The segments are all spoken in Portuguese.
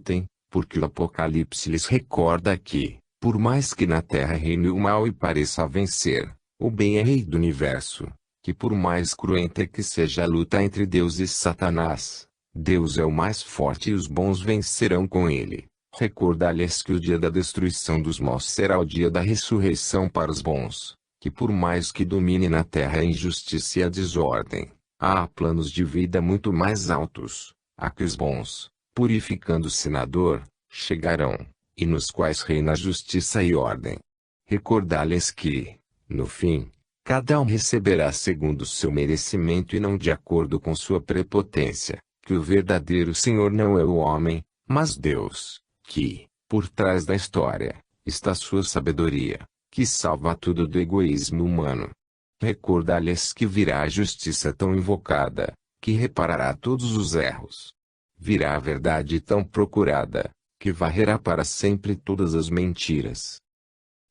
lutem, porque o Apocalipse lhes recorda que, por mais que na terra reine o mal e pareça vencer, o bem é rei do universo, que por mais cruenta que seja a luta entre Deus e Satanás, Deus é o mais forte e os bons vencerão com ele. Recordar-lhes que o dia da destruição dos maus será o dia da ressurreição para os bons, que por mais que domine na terra a injustiça e a desordem, há planos de vida muito mais altos, a que os bons, purificando-se na dor, chegarão, e nos quais reina a justiça e ordem. Recordar-lhes que, no fim, cada um receberá segundo seu merecimento e não de acordo com sua prepotência, que o verdadeiro Senhor não é o homem, mas Deus, que, por trás da história, está sua sabedoria, que salva tudo do egoísmo humano. Recordar-lhes que virá a justiça tão invocada, que reparará todos os erros. Virá a verdade tão procurada, que varrerá para sempre todas as mentiras.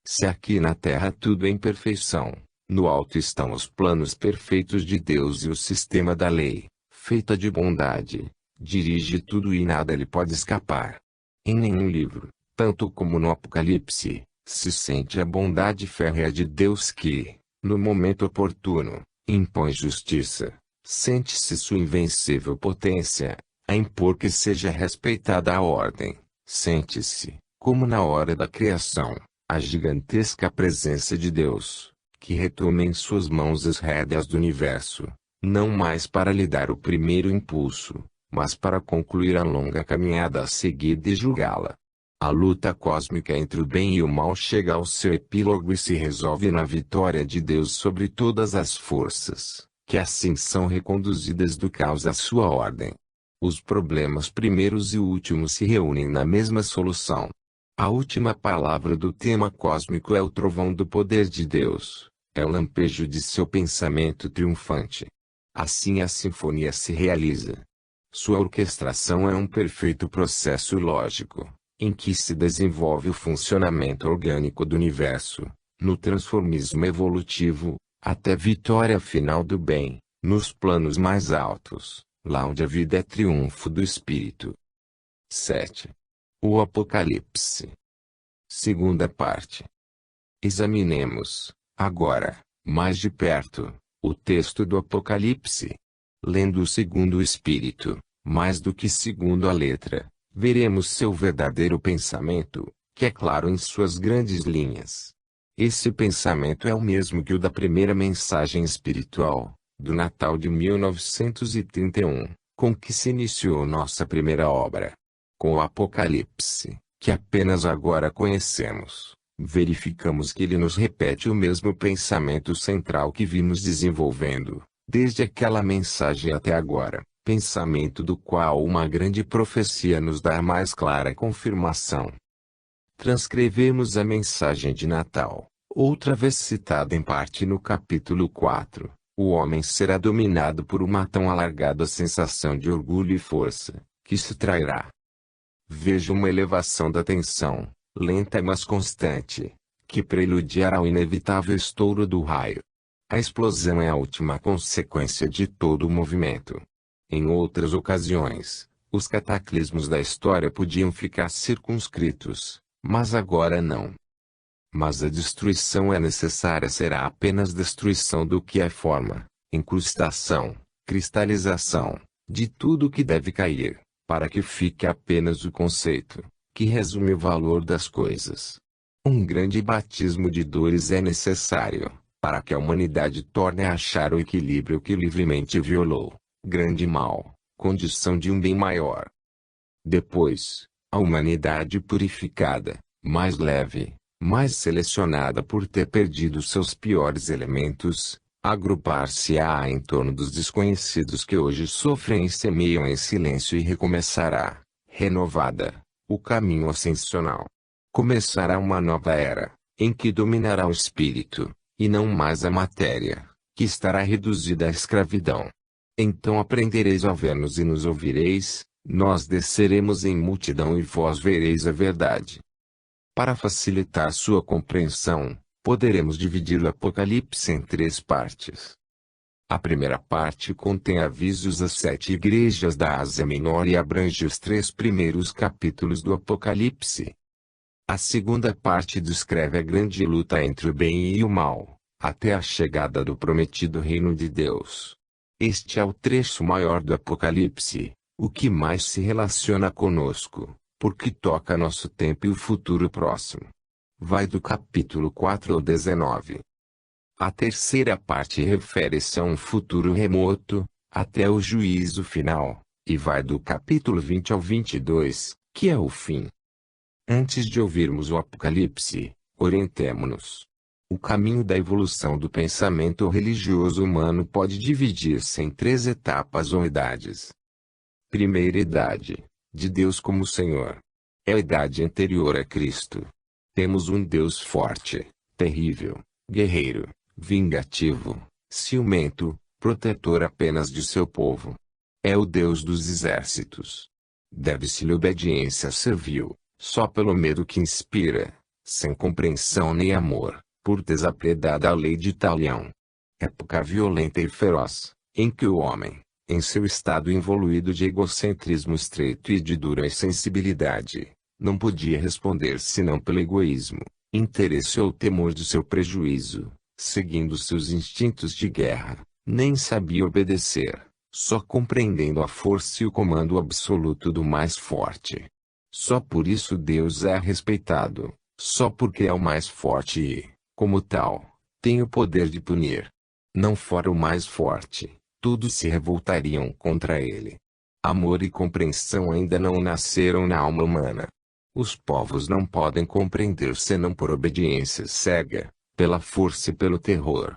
Se aqui na terra tudo é imperfeição, no alto estão os planos perfeitos de Deus e o sistema da lei, feita de bondade, dirige tudo e nada lhe pode escapar. Em nenhum livro, tanto como no Apocalipse, se sente a bondade férrea de Deus que, no momento oportuno, impõe justiça. Sente-se sua invencível potência, a impor que seja respeitada a ordem. Sente-se, como na hora da criação, a gigantesca presença de Deus, que retoma em suas mãos as rédeas do universo, não mais para lhe dar o primeiro impulso, mas para concluir a longa caminhada a seguida e julgá-la. A luta cósmica entre o bem e o mal chega ao seu epílogo e se resolve na vitória de Deus sobre todas as forças, que assim são reconduzidas do caos à sua ordem. Os problemas primeiros e últimos se reúnem na mesma solução. A última palavra do tema cósmico é o trovão do poder de Deus, é o lampejo de seu pensamento triunfante. Assim a sinfonia se realiza. Sua orquestração é um perfeito processo lógico, em que se desenvolve o funcionamento orgânico do universo, no transformismo evolutivo, até vitória final do bem, nos planos mais altos, lá onde a vida é triunfo do espírito. 7. O Apocalipse. Segunda parte. Examinemos, agora, mais de perto, o texto do Apocalipse. Lendo segundo o Espírito, mais do que segundo a letra, veremos seu verdadeiro pensamento, que é claro em suas grandes linhas. Esse pensamento é o mesmo que o da primeira mensagem espiritual, do Natal de 1931, com que se iniciou nossa primeira obra. Com o Apocalipse, que apenas agora conhecemos, verificamos que ele nos repete o mesmo pensamento central que vimos desenvolvendo, desde aquela mensagem até agora, pensamento do qual uma grande profecia nos dá mais clara confirmação. Transcrevemos a mensagem de Natal, outra vez citada em parte no capítulo 4. O homem será dominado por uma tão alargada sensação de orgulho e força, que se trairá. Veja uma elevação da tensão, lenta mas constante, que preludiará o inevitável estouro do raio. A explosão é a última consequência de todo o movimento. Em outras ocasiões, os cataclismos da história podiam ficar circunscritos, mas agora não. Mas a destruição é necessária será apenas destruição do que é forma, incrustação, cristalização, de tudo que deve cair, para que fique apenas o conceito, que resume o valor das coisas. Um grande batismo de dores é necessário, para que a humanidade torne a achar o equilíbrio que livremente violou, grande mal, condição de um bem maior. Depois, a humanidade purificada, mais leve, mais selecionada por ter perdido seus piores elementos, agrupar-se-á em torno dos desconhecidos que hoje sofrem e semeiam em silêncio e recomeçará, renovada, o caminho ascensional. Começará uma nova era, em que dominará o espírito, e não mais a matéria, que estará reduzida à escravidão. Então aprendereis a ver-nos e nos ouvireis, nós desceremos em multidão e vós vereis a verdade. Para facilitar sua compreensão, poderemos dividir o Apocalipse em 3 partes. A primeira parte contém avisos às 7 igrejas da Ásia Menor e abrange os 3 primeiros capítulos do Apocalipse. A segunda parte descreve a grande luta entre o bem e o mal, até a chegada do prometido reino de Deus. Este é o trecho maior do Apocalipse, o que mais se relaciona conosco, porque toca nosso tempo e o futuro próximo. Vai do capítulo 4 ao 19. A terceira parte refere-se a um futuro remoto, até o juízo final, e vai do capítulo 20 ao 22, que é o fim. Antes de ouvirmos o Apocalipse, orientemo-nos. O caminho da evolução do pensamento religioso humano pode dividir-se em 3 etapas ou idades. Primeira idade, de Deus como Senhor. É a idade anterior a Cristo. Temos um Deus forte, terrível, guerreiro, vingativo, ciumento, protetor apenas de seu povo. É o Deus dos exércitos. Deve-se-lhe obediência servil, só pelo medo que inspira, sem compreensão nem amor, por desapiedada a lei de Talião. Época violenta e feroz, em que o homem, em seu estado involuído de egocentrismo estreito e de dura insensibilidade, não podia responder senão pelo egoísmo, interesse ou temor de seu prejuízo, seguindo seus instintos de guerra, nem sabia obedecer, só compreendendo a força e o comando absoluto do mais forte. Só por isso Deus é respeitado, só porque é o mais forte e, como tal, tem o poder de punir. Não fora o mais forte, todos se revoltariam contra ele. Amor e compreensão ainda não nasceram na alma humana. Os povos não podem compreender senão por obediência cega, pela força e pelo terror.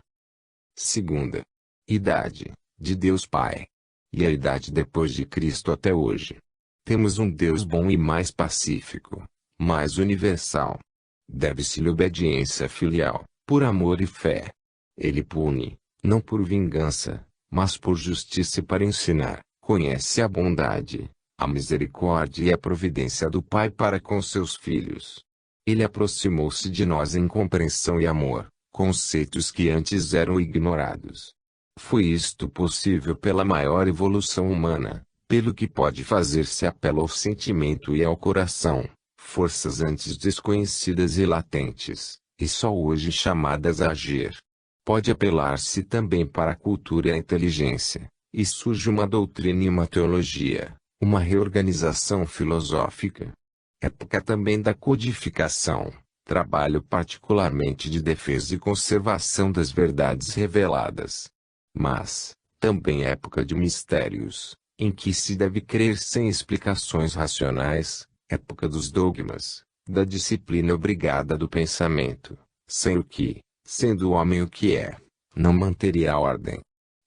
Segunda idade, de Deus Pai. E a idade depois de Cristo até hoje. Temos um Deus bom e mais pacífico, mais universal. Deve-se-lhe obediência filial, por amor e fé. Ele pune, não por vingança, mas por justiça e para ensinar. Conhece a bondade, a misericórdia e a providência do Pai para com seus filhos. Ele aproximou-se de nós em compreensão e amor, conceitos que antes eram ignorados. Foi isto possível pela maior evolução humana, pelo que pode fazer-se apelo ao sentimento e ao coração, forças antes desconhecidas e latentes, e só hoje chamadas a agir. Pode apelar-se também para a cultura e a inteligência, e surge uma doutrina e uma teologia, uma reorganização filosófica. Época também da codificação, trabalho particularmente de defesa e conservação das verdades reveladas. Mas, também época de mistérios, em que se deve crer sem explicações racionais, época dos dogmas, da disciplina obrigada do pensamento, sem o que, sendo o homem o que é, não manteria a ordem.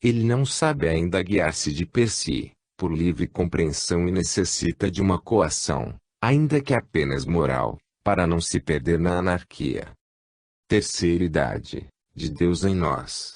Ele não sabe ainda guiar-se de per si, por livre compreensão e necessita de uma coação, ainda que apenas moral, para não se perder na anarquia. Terceira idade, de Deus em nós.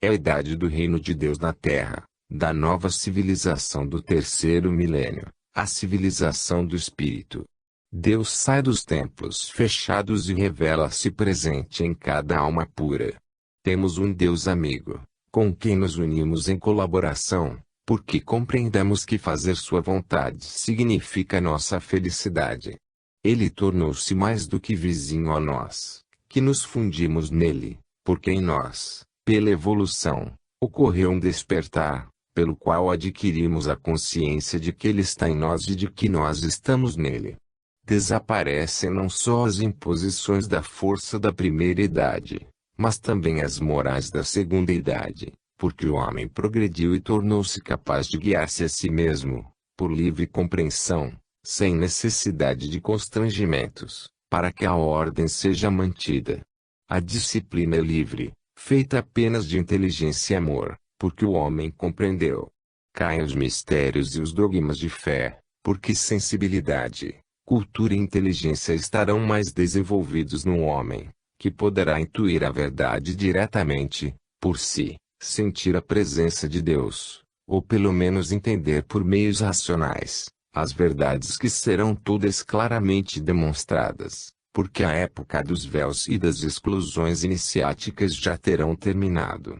É a idade do reino de Deus na Terra, da nova civilização do terceiro milênio, a civilização do Espírito. Deus sai dos templos fechados e revela-se presente em cada alma pura. Temos um Deus amigo, com quem nos unimos em colaboração, porque compreendemos que fazer sua vontade significa nossa felicidade. Ele tornou-se mais do que vizinho a nós, que nos fundimos nele, porque em nós, pela evolução, ocorreu um despertar, pelo qual adquirimos a consciência de que ele está em nós e de que nós estamos nele. Desaparecem não só as imposições da força da primeira idade, mas também as morais da segunda idade, porque o homem progrediu e tornou-se capaz de guiar-se a si mesmo, por livre compreensão, sem necessidade de constrangimentos, para que a ordem seja mantida. A disciplina é livre, feita apenas de inteligência e amor, porque o homem compreendeu. Caem os mistérios e os dogmas de fé, porque sensibilidade, cultura e inteligência estarão mais desenvolvidos no homem, que poderá intuir a verdade diretamente, por si, sentir a presença de Deus, ou pelo menos entender por meios racionais, as verdades que serão todas claramente demonstradas, porque a época dos véus e das exclusões iniciáticas já terão terminado.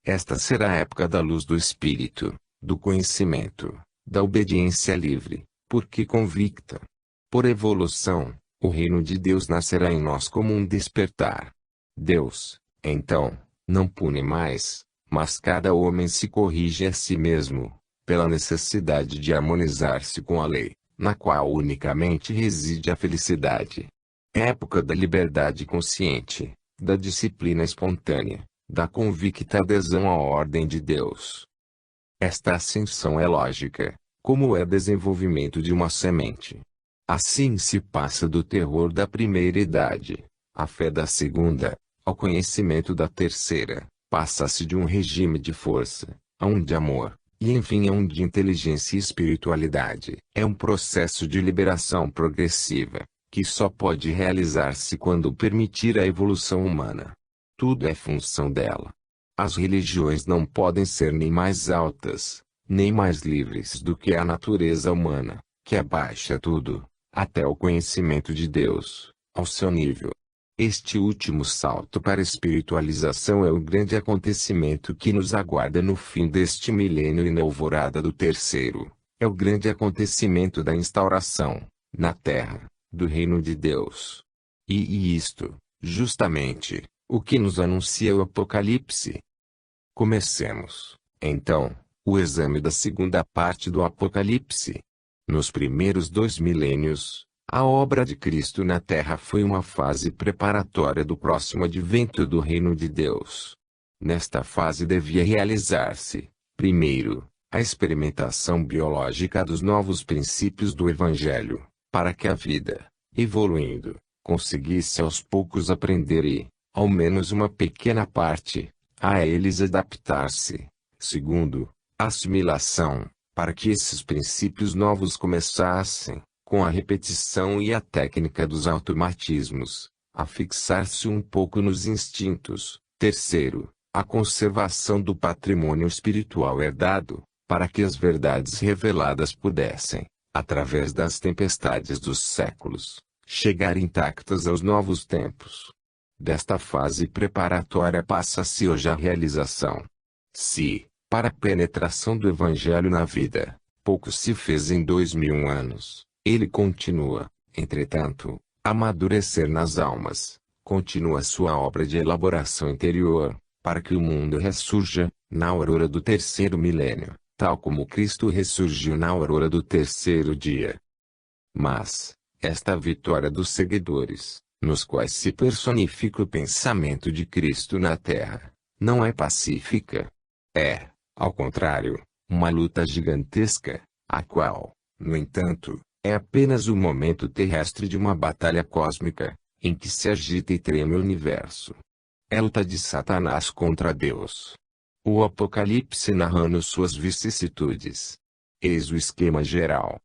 Esta será a época da luz do Espírito, do conhecimento, da obediência livre, porque convicta. Por evolução, o reino de Deus nascerá em nós como um despertar. Deus, então, não pune mais, mas cada homem se corrige a si mesmo, pela necessidade de harmonizar-se com a lei, na qual unicamente reside a felicidade. Época da liberdade consciente, da disciplina espontânea, da convicta adesão à ordem de Deus. Esta ascensão é lógica, como é desenvolvimento de uma semente. Assim se passa do terror da primeira idade, à fé da segunda, ao conhecimento da terceira, passa-se de um regime de força, a um de amor, e enfim a um de inteligência e espiritualidade. É um processo de liberação progressiva, que só pode realizar-se quando permitir a evolução humana. Tudo é função dela. As religiões não podem ser nem mais altas, nem mais livres do que a natureza humana, que abaixa tudo, até o conhecimento de Deus, ao seu nível. Este último salto para a espiritualização é o grande acontecimento que nos aguarda no fim deste milênio e na alvorada do terceiro. É o grande acontecimento da instauração, na Terra, do reino de Deus. E isto, justamente, o que nos anuncia o Apocalipse. Comecemos, então, o exame da segunda parte do Apocalipse. Nos primeiros 2 milênios, a obra de Cristo na Terra foi uma fase preparatória do próximo advento do reino de Deus. Nesta fase devia realizar-se, primeiro, a experimentação biológica dos novos princípios do Evangelho, para que a vida, evoluindo, conseguisse aos poucos aprender e, ao menos uma pequena parte, a eles adaptar-se. Segundo, a assimilação, para que esses princípios novos começassem, com a repetição e a técnica dos automatismos, a fixar-se um pouco nos instintos. Terceiro, a conservação do patrimônio espiritual herdado, para que as verdades reveladas pudessem, através das tempestades dos séculos, chegar intactas aos novos tempos. Desta fase preparatória passa-se hoje a realização. Se, para a penetração do Evangelho na vida, pouco se fez em 2000 anos, ele continua, entretanto, a amadurecer nas almas, continua sua obra de elaboração interior, para que o mundo ressurja, na aurora do terceiro milênio, tal como Cristo ressurgiu na aurora do terceiro dia. Mas, esta vitória dos seguidores, nos quais se personifica o pensamento de Cristo na Terra, não é pacífica. É, ao contrário, uma luta gigantesca, a qual, no entanto, é apenas o momento terrestre de uma batalha cósmica, em que se agita e treme o universo. É a luta de Satanás contra Deus. O Apocalipse narrando suas vicissitudes. Eis o esquema geral.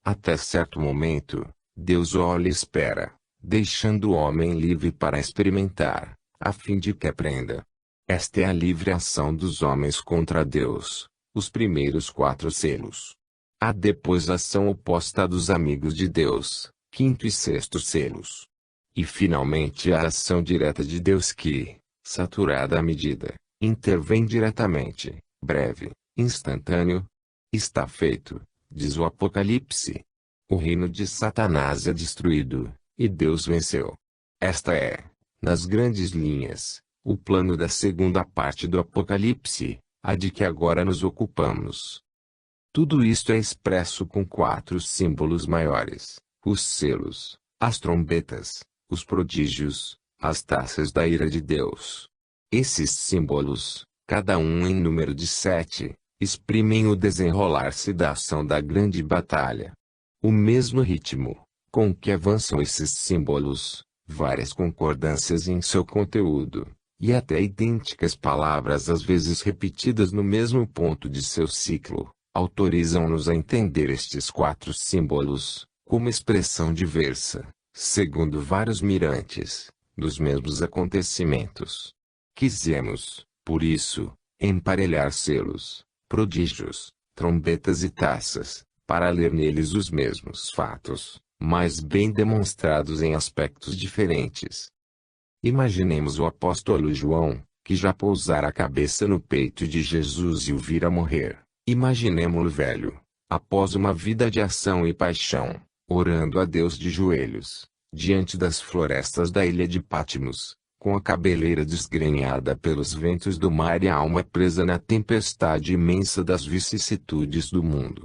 Até certo momento, Deus olha e espera, deixando o homem livre para experimentar, a fim de que aprenda. Esta é a livre ação dos homens contra Deus, os primeiros 4 selos. Há depois a ação oposta dos amigos de Deus, 5º e 6º selos. E finalmente a ação direta de Deus que, saturada à medida, intervém diretamente, breve, instantâneo. Está feito, diz o Apocalipse. O reino de Satanás é destruído, e Deus venceu. Esta é, nas grandes linhas, o plano da segunda parte do Apocalipse, a de que agora nos ocupamos. Tudo isto é expresso com 4 símbolos maiores: os selos, as trombetas, os prodígios, as taças da ira de Deus. Esses símbolos, cada um em número de 7, exprimem o desenrolar-se da ação da grande batalha. O mesmo ritmo, com que avançam esses símbolos, várias concordâncias em seu conteúdo, e até idênticas palavras às vezes repetidas no mesmo ponto de seu ciclo, autorizam-nos a entender estes 4 símbolos, como expressão diversa, segundo vários mirantes, dos mesmos acontecimentos. Quisemos, por isso, emparelhar selos, prodígios, trombetas e taças, para ler neles os mesmos fatos, mas bem demonstrados em aspectos diferentes. Imaginemos o apóstolo João, que já pousara a cabeça no peito de Jesus e o vira morrer. Imaginemo-lo velho, após uma vida de ação e paixão, orando a Deus de joelhos, diante das florestas da ilha de Patmos, com a cabeleira desgrenhada pelos ventos do mar e a alma presa na tempestade imensa das vicissitudes do mundo.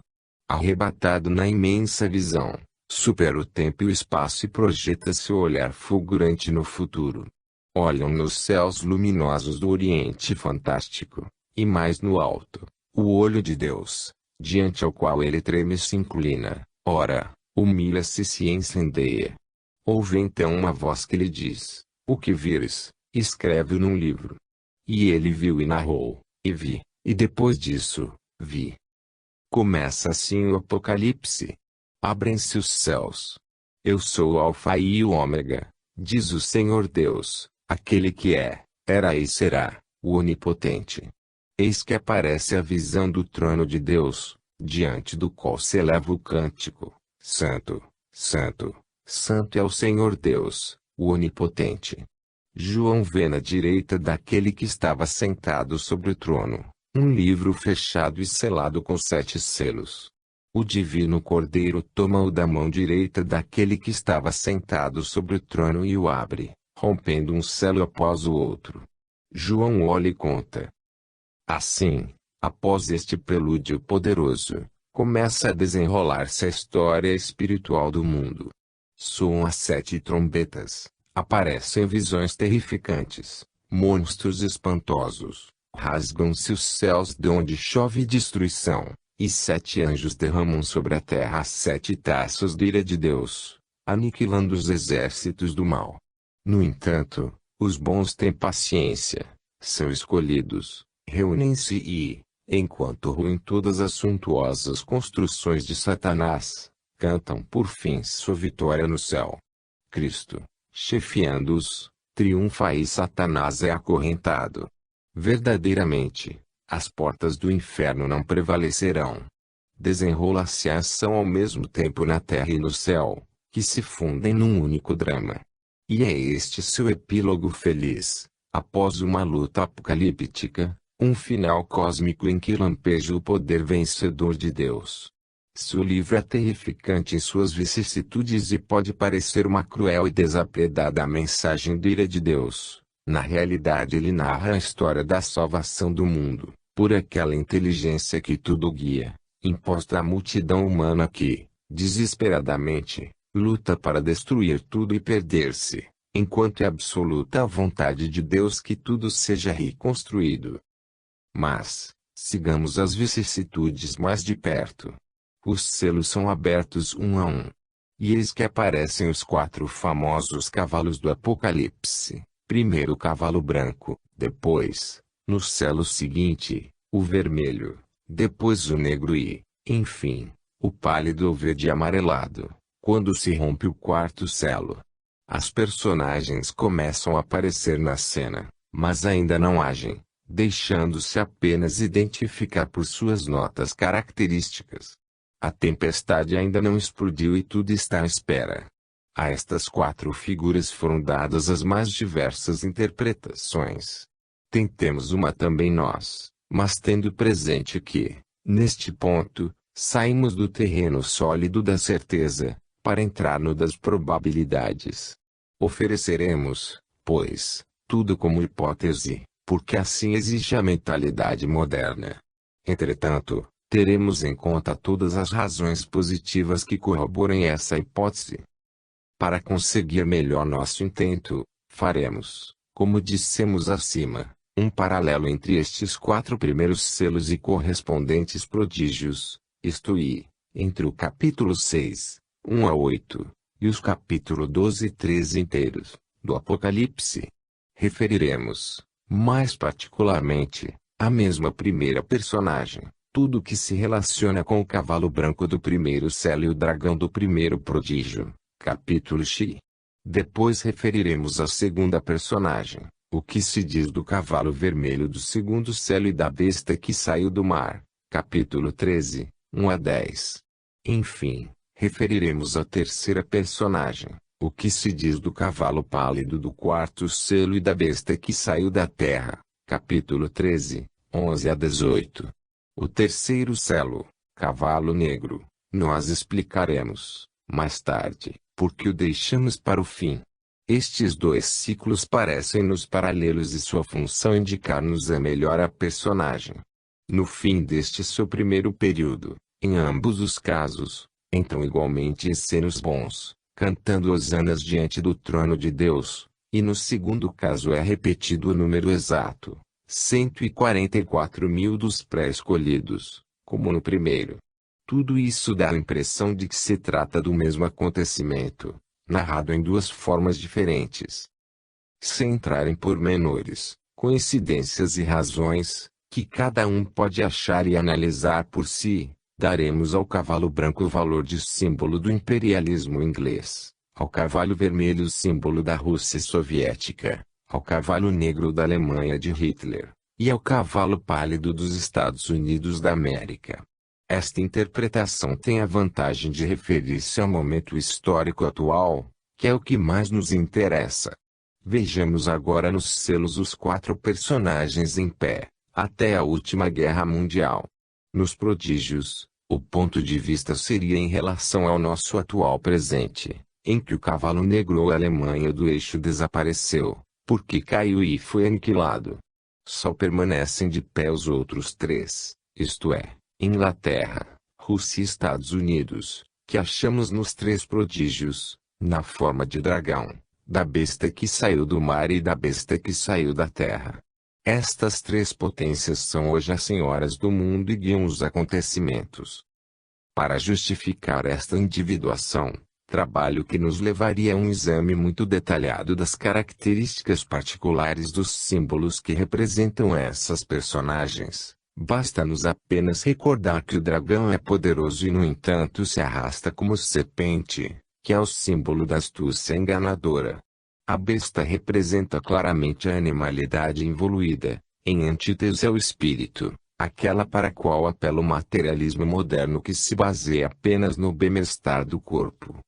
Arrebatado na imensa visão, supera o tempo e o espaço e projeta seu olhar fulgurante no futuro. Olham nos céus luminosos do Oriente fantástico, e mais no alto, o olho de Deus, diante ao qual ele treme e se inclina, ora, humilha-se e se incendeia. Ouve então uma voz que lhe diz: o que vires, escreve num livro. E ele viu e narrou, e vi, e depois disso, vi. Começa assim o Apocalipse. Abrem-se os céus. Eu sou o Alfa e o Ômega, diz o Senhor Deus, aquele que é, era e será, o Onipotente. Eis que aparece a visão do trono de Deus, diante do qual se eleva o cântico: Santo, Santo, Santo é o Senhor Deus, o Onipotente. João vê na direita daquele que estava sentado sobre o trono, um livro fechado e selado com 7 selos. O divino Cordeiro toma-o da mão direita daquele que estava sentado sobre o trono e o abre, rompendo um selo após o outro. João olha e conta. Assim, após este prelúdio poderoso, começa a desenrolar-se a história espiritual do mundo. Soam as 7 trombetas, aparecem visões terrificantes, monstros espantosos, rasgam-se os céus de onde chove destruição, e 7 anjos derramam sobre a terra as 7 taças de ira de Deus, aniquilando os exércitos do mal. No entanto, os bons têm paciência, são escolhidos, reúnem-se e, enquanto ruem todas as suntuosas construções de Satanás, cantam por fim sua vitória no céu. Cristo, chefiando-os, triunfa e Satanás é acorrentado. Verdadeiramente, as portas do inferno não prevalecerão. Desenrola-se a ação ao mesmo tempo na terra e no céu, que se fundem num único drama. E é este seu epílogo feliz, após uma luta apocalíptica, um final cósmico em que lampeja o poder vencedor de Deus. Seu livro é terrificante em suas vicissitudes e pode parecer uma cruel e desapiedada mensagem de ira de Deus. Na realidade ele narra a história da salvação do mundo, por aquela inteligência que tudo guia, imposta à multidão humana que, desesperadamente, luta para destruir tudo e perder-se, enquanto é absoluta a vontade de Deus que tudo seja reconstruído. Mas, sigamos as vicissitudes mais de perto. Os selos são abertos um a um. E eis que aparecem os 4 famosos cavalos do Apocalipse. Primeiro o cavalo branco, depois, no selo seguinte, o vermelho, depois o negro e, enfim, o pálido ou verde amarelado, quando se rompe o 4º selo. As personagens começam a aparecer na cena, mas ainda não agem, deixando-se apenas identificar por suas notas características. A tempestade ainda não explodiu e tudo está à espera. A estas 4 figuras foram dadas as mais diversas interpretações. Tentemos uma também nós, mas tendo presente que, neste ponto, saímos do terreno sólido da certeza, para entrar no das probabilidades. Ofereceremos, pois, tudo como hipótese, porque assim exige a mentalidade moderna. Entretanto, teremos em conta todas as razões positivas que corroborem essa hipótese. Para conseguir melhor nosso intento, faremos, como dissemos acima, um paralelo entre estes 4 primeiros selos e correspondentes prodígios, isto é, entre o capítulo 6, 1 a 8, e os capítulos 12 e 13 inteiros, do Apocalipse. Referiremos, mais particularmente, a mesma primeira personagem, tudo que se relaciona com o cavalo branco do primeiro selo e o dragão do primeiro prodígio, capítulo X. Depois referiremos a segunda personagem, o que se diz do cavalo vermelho do segundo selo e da besta que saiu do mar, capítulo 13, 1 a 10. Enfim, referiremos a terceira personagem, o que se diz do cavalo pálido do 4º selo e da besta que saiu da terra, Capítulo 13, 11 a 18. O terceiro selo, cavalo negro, nós explicaremos, mais tarde, porque o deixamos para o fim. Estes dois ciclos parecem-nos paralelos e sua função indicar-nos melhor a personagem. No fim deste seu primeiro período, em ambos os casos, entram igualmente essenos bons, cantando hosanas diante do trono de Deus, e no segundo caso é repetido o número exato, 144.000 dos pré-escolhidos, como no primeiro. Tudo isso dá a impressão de que se trata do mesmo acontecimento, narrado em duas formas diferentes. Sem entrar em pormenores, coincidências e razões, que cada um pode achar e analisar por si, daremos ao cavalo branco o valor de símbolo do imperialismo inglês, ao cavalo vermelho o símbolo da Rússia soviética, ao cavalo negro da Alemanha de Hitler, e ao cavalo pálido dos Estados Unidos da América. Esta interpretação tem a vantagem de referir-se ao momento histórico atual, que é o que mais nos interessa. Vejamos agora nos selos os quatro personagens em pé, até a última guerra mundial. Nos prodígios, o ponto de vista seria em relação ao nosso atual presente, em que o cavalo negro ou Alemanha do eixo desapareceu, porque caiu e foi aniquilado. Só permanecem de pé os outros três, isto é, Inglaterra, Rússia e Estados Unidos, que achamos nos três prodígios, na forma de dragão, da besta que saiu do mar e da besta que saiu da terra. Estas três potências são hoje as senhoras do mundo e guiam os acontecimentos. Para justificar esta individuação, trabalho que nos levaria a um exame muito detalhado das características particulares dos símbolos que representam essas personagens, basta-nos apenas recordar que o dragão é poderoso e no entanto se arrasta como serpente, que é o símbolo da astúcia enganadora. A besta representa claramente a animalidade involuída, em antítese ao espírito, aquela para a qual apela o materialismo moderno que se baseia apenas no bem-estar do corpo.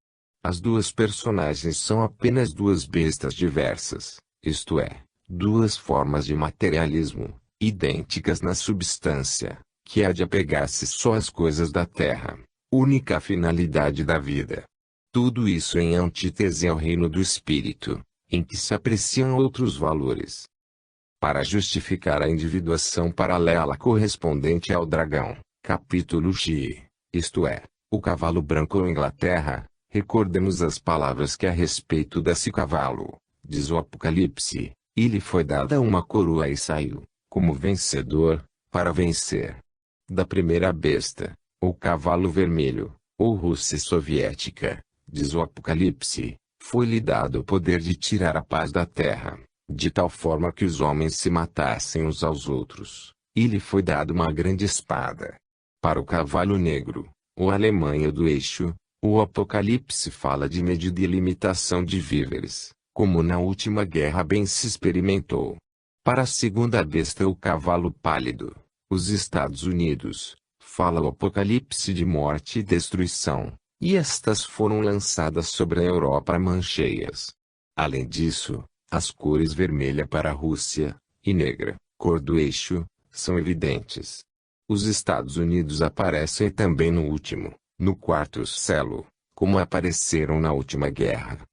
As duas personagens são apenas duas bestas diversas, isto é, duas formas de materialismo, idênticas na substância, que há de apegar-se só às coisas da terra, única finalidade da vida. Tudo isso em antítese ao reino do espírito, em que se apreciam outros valores. Para justificar a individuação paralela correspondente ao dragão, capítulo X, isto é, o cavalo branco ou Inglaterra, recordemos as palavras que a respeito desse cavalo, diz o Apocalipse, e lhe foi dada uma coroa e saiu, como vencedor, para vencer. Da primeira besta, ou cavalo vermelho, ou Rússia soviética, diz o Apocalipse, foi-lhe dado o poder de tirar a paz da terra, de tal forma que os homens se matassem uns aos outros, e lhe foi dado uma grande espada. Para o cavalo negro, ou Alemanha do eixo, o Apocalipse fala de medida e limitação de víveres, como na última guerra bem se experimentou. Para a segunda besta o cavalo pálido, os Estados Unidos, fala o Apocalipse de morte e destruição, e estas foram lançadas sobre a Europa mancheias. Além disso, as cores vermelha para a Rússia, e negra, cor do eixo, são evidentes. Os Estados Unidos aparecem também no último, no quarto selo, como apareceram na última guerra.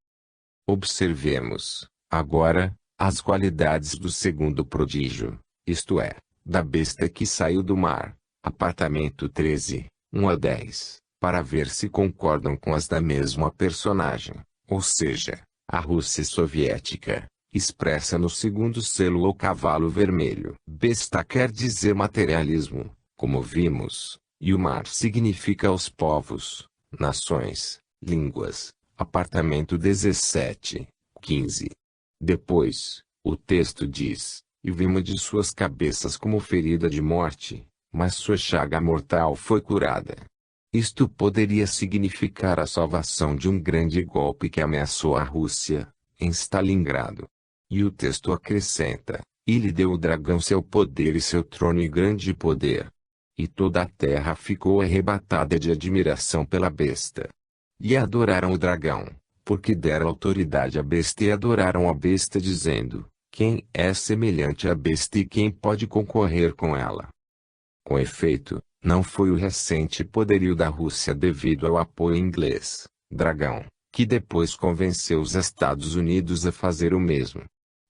Observemos, agora, as qualidades do segundo prodígio, isto é, da besta que saiu do mar, apartamento 13, 1 a 10, para ver se concordam com as da mesma personagem, ou seja, a Rússia soviética, expressa no segundo selo ou cavalo vermelho. Besta quer dizer materialismo, como vimos, e o mar significa os povos, nações, línguas, apartamento 17, 15. Depois, o texto diz, e vimos de suas cabeças como ferida de morte, mas sua chaga mortal foi curada. Isto poderia significar a salvação de um grande golpe que ameaçou a Rússia, em Stalingrado. E o texto acrescenta, e lhe deu o dragão seu poder e seu trono e grande poder. E toda a terra ficou arrebatada de admiração pela besta. E adoraram o dragão, porque deram autoridade à besta e adoraram a besta dizendo, Quem é semelhante à besta e quem pode concorrer com ela? Com efeito, não foi o recente poderio da Rússia devido ao apoio inglês, Dragão, que depois convenceu os Estados Unidos a fazer o mesmo.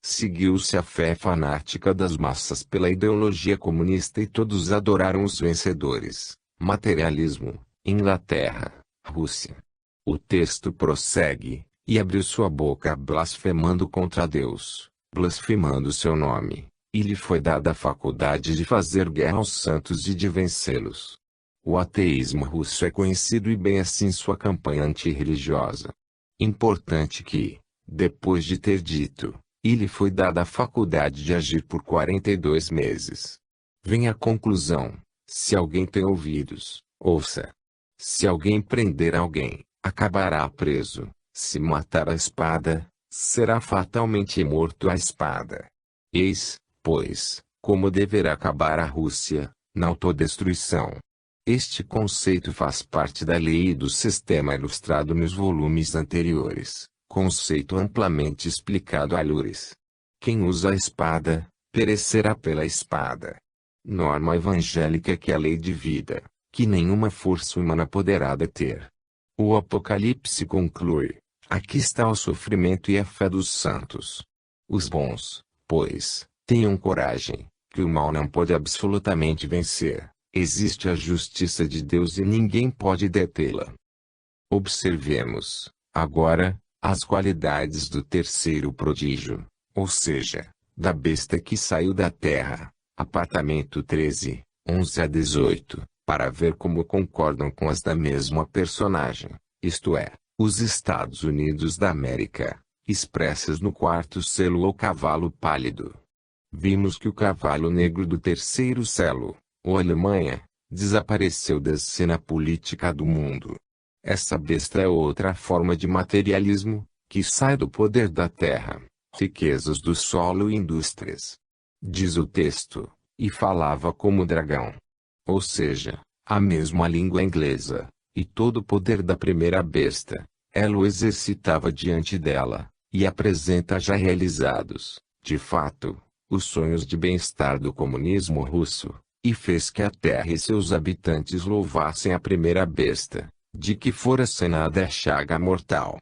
Seguiu-se a fé fanática das massas pela ideologia comunista e todos adoraram os vencedores. Materialismo, Inglaterra, Rússia. O texto prossegue, e abriu sua boca blasfemando contra Deus, blasfemando seu nome, e lhe foi dada a faculdade de fazer guerra aos santos e de vencê-los. O ateísmo russo é conhecido e bem assim sua campanha antirreligiosa. Importante que, depois de ter dito, e lhe foi dada a faculdade de agir por 42 meses. Vem a conclusão: se alguém tem ouvidos, ouça. Se alguém prender alguém, acabará preso. Se matar a espada, será fatalmente morto à espada. Eis, pois, como deverá acabar a Rússia, na autodestruição. Este conceito faz parte da lei e do sistema ilustrado nos volumes anteriores, conceito amplamente explicado a Lures. Quem usa a espada, perecerá pela espada. Norma evangélica que é a lei de vida, que nenhuma força humana poderá deter. O Apocalipse conclui: aqui está o sofrimento e a fé dos santos. Os bons, pois, tenham coragem, que o mal não pode absolutamente vencer. Existe a justiça de Deus e ninguém pode detê-la. Observemos, agora, as qualidades do terceiro prodígio, ou seja, da besta que saiu da terra. Apartamento 13, 11 a 18, para ver como concordam com as da mesma personagem, isto é, os Estados Unidos da América, expressas no quarto selo ou cavalo pálido. Vimos que o cavalo negro do terceiro selo, ou Alemanha, desapareceu da cena política do mundo. Essa besta é outra forma de materialismo, que sai do poder da terra, riquezas do solo e indústrias. Diz o texto, e falava como dragão. Ou seja, a mesma língua inglesa, e todo o poder da primeira besta, ela o exercitava diante dela, e apresenta já realizados, de fato, os sonhos de bem-estar do comunismo russo, e fez que a terra e seus habitantes louvassem a primeira besta, de que fora sanada a chaga mortal.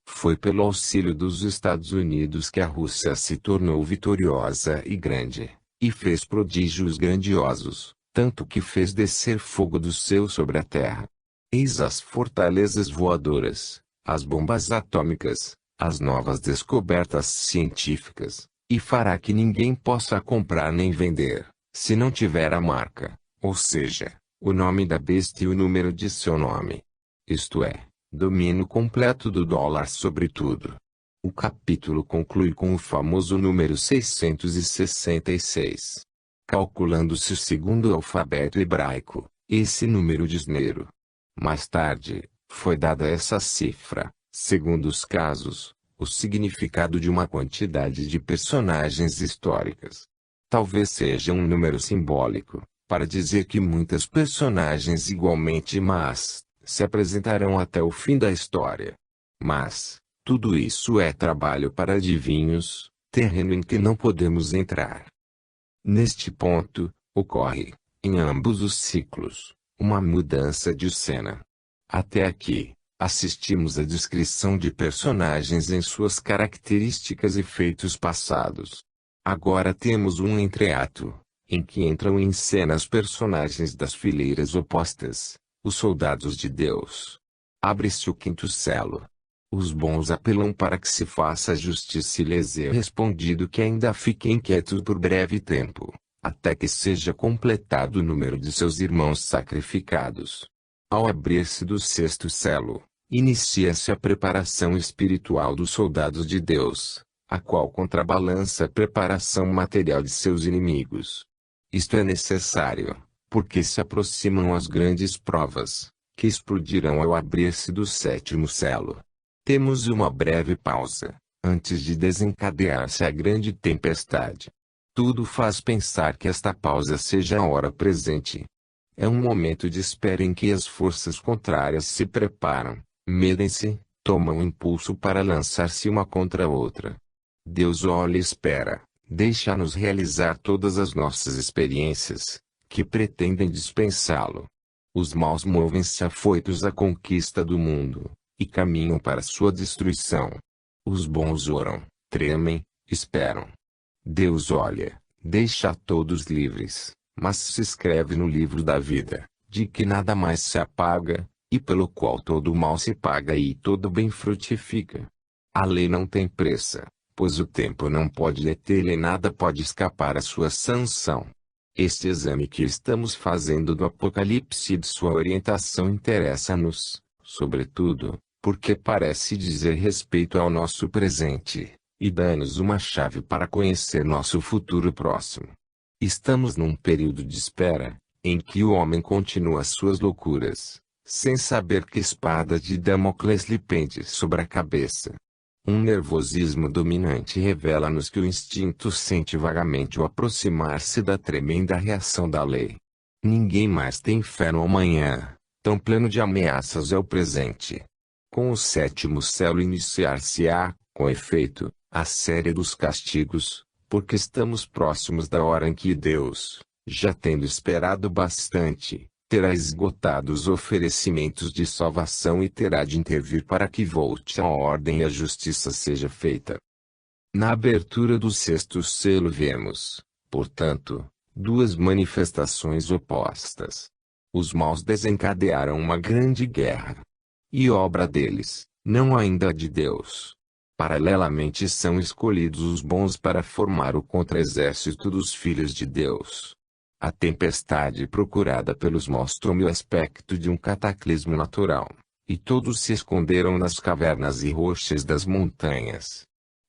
Foi pelo auxílio dos Estados Unidos que a Rússia se tornou vitoriosa e grande, e fez prodígios grandiosos, tanto que fez descer fogo do céu sobre a terra. Eis as fortalezas voadoras, as bombas atômicas, as novas descobertas científicas, e fará que ninguém possa comprar nem vender, se não tiver a marca, ou seja, o nome da besta e o número de seu nome. Isto é, domínio completo do dólar sobre tudo. O capítulo conclui com o famoso número 666. Calculando-se segundo o alfabeto hebraico, esse número de Snero. Mais tarde, foi dada essa cifra, segundo os casos, o significado de uma quantidade de personagens históricas. Talvez seja um número simbólico, para dizer que muitas personagens igualmente más, se apresentarão até o fim da história. Mas, tudo isso é trabalho para adivinhos, terreno em que não podemos entrar. Neste ponto, ocorre, em ambos os ciclos, uma mudança de cena. Até aqui, assistimos à descrição de personagens em suas características e feitos passados. Agora temos um entreato, em que entram em cena os personagens das fileiras opostas, os soldados de Deus. Abre-se o quinto selo. Os bons apelam para que se faça justiça e lhes é respondido que ainda fiquem quietos por breve tempo, até que seja completado o número de seus irmãos sacrificados. Ao abrir-se do sexto selo, inicia-se a preparação espiritual dos soldados de Deus, a qual contrabalança a preparação material de seus inimigos. Isto é necessário, porque se aproximam as grandes provas, que explodirão ao abrir-se do sétimo selo. Temos uma breve pausa, antes de desencadear-se a grande tempestade. Tudo faz pensar que esta pausa seja a hora presente. É um momento de espera em que as forças contrárias se preparam, medem-se, tomam impulso para lançar-se uma contra a outra. Deus olha e espera, deixa-nos realizar todas as nossas experiências, que pretendem dispensá-lo. Os maus movem-se afoitos à conquista do mundo, e caminham para sua destruição. Os bons oram, tremem, esperam. Deus olha, deixa todos livres, mas se escreve no livro da vida, de que nada mais se apaga, e pelo qual todo o mal se paga e todo bem frutifica. A lei não tem pressa, pois o tempo não pode detê-la e nada pode escapar à sua sanção. Este exame que estamos fazendo do Apocalipse e de sua orientação interessa-nos, sobretudo, porque parece dizer respeito ao nosso presente, e dá-nos uma chave para conhecer nosso futuro próximo. Estamos num período de espera, em que o homem continua suas loucuras, sem saber que espada de Damocles lhe pende sobre a cabeça. Um nervosismo dominante revela-nos que o instinto sente vagamente o aproximar-se da tremenda reação da lei. Ninguém mais tem fé no amanhã, tão pleno de ameaças é o presente. Com o sétimo céu iniciar-se-á, com efeito, a série dos castigos, porque estamos próximos da hora em que Deus, já tendo esperado bastante, terá esgotado os oferecimentos de salvação e terá de intervir para que volte a ordem e a justiça seja feita. Na abertura do sexto selo vemos, portanto, duas manifestações opostas. Os maus desencadearam uma grande guerra. E obra deles, não ainda de Deus. Paralelamente são escolhidos os bons para formar o contra-exército dos filhos de Deus. A tempestade procurada pelos maus tomou o aspecto de um cataclismo natural, e todos se esconderam nas cavernas e rochas das montanhas.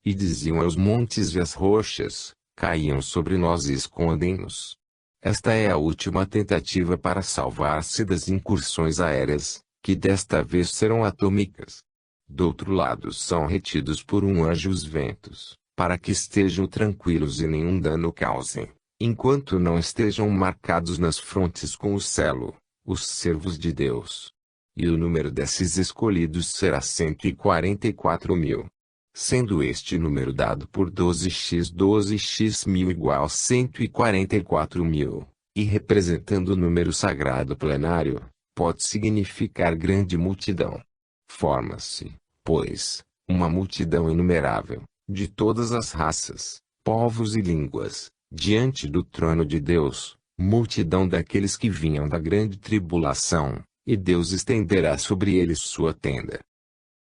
E diziam aos montes e às rochas, caíam sobre nós e escondem-nos. Esta é a última tentativa para salvar-se das incursões aéreas, que desta vez serão atômicas. Do outro lado são retidos por um anjo os ventos, para que estejam tranquilos e nenhum dano causem, enquanto não estejam marcados nas frontes com o selo, os servos de Deus. E o número desses escolhidos será 144.000. Sendo este número dado por 12x1000 igual a 144.000, e representando o número sagrado plenário, pode significar grande multidão. Forma-se, pois, uma multidão inumerável, de todas as raças, povos e línguas, diante do trono de Deus, multidão daqueles que vinham da grande tribulação, e Deus estenderá sobre eles sua tenda.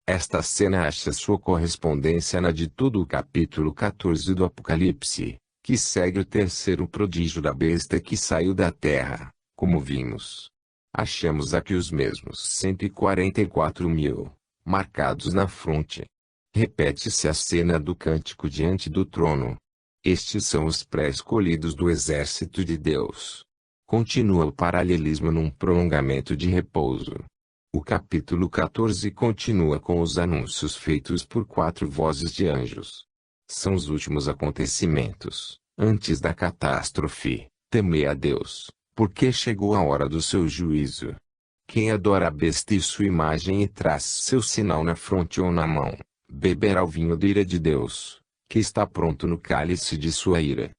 Esta cena acha sua correspondência na de todo o capítulo 14 do Apocalipse, que segue o terceiro prodígio da besta que saiu da terra, como vimos. Achamos aqui os mesmos 144.000, marcados na fronte. Repete-se a cena do cântico diante do trono. Estes são os pré-escolhidos do exército de Deus. Continua o paralelismo num prolongamento de repouso. O capítulo 14 continua com os anúncios feitos por 4 vozes de anjos. São os últimos acontecimentos, antes da catástrofe. Temei a Deus, porque chegou a hora do seu juízo. Quem adora a besta e sua imagem e traz seu sinal na fronte ou na mão, beberá o vinho da ira de Deus, que está pronto no cálice de sua ira.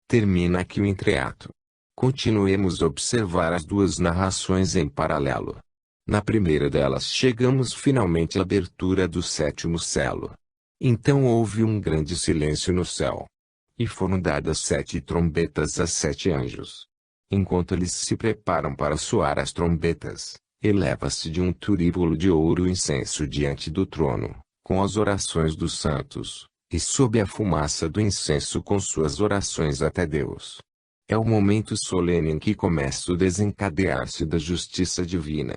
Termina aqui o entreato. Continuemos a observar as duas narrações em paralelo. Na primeira delas chegamos finalmente à abertura do sétimo selo. Então houve um grande silêncio no céu. E foram dadas 7 trombetas a 7 anjos. Enquanto eles se preparam para soar as trombetas, eleva-se de um turíbulo de ouro o incenso diante do trono, com as orações dos santos, e sob a fumaça do incenso com suas orações até Deus. É o momento solene em que começa o desencadear-se da justiça divina.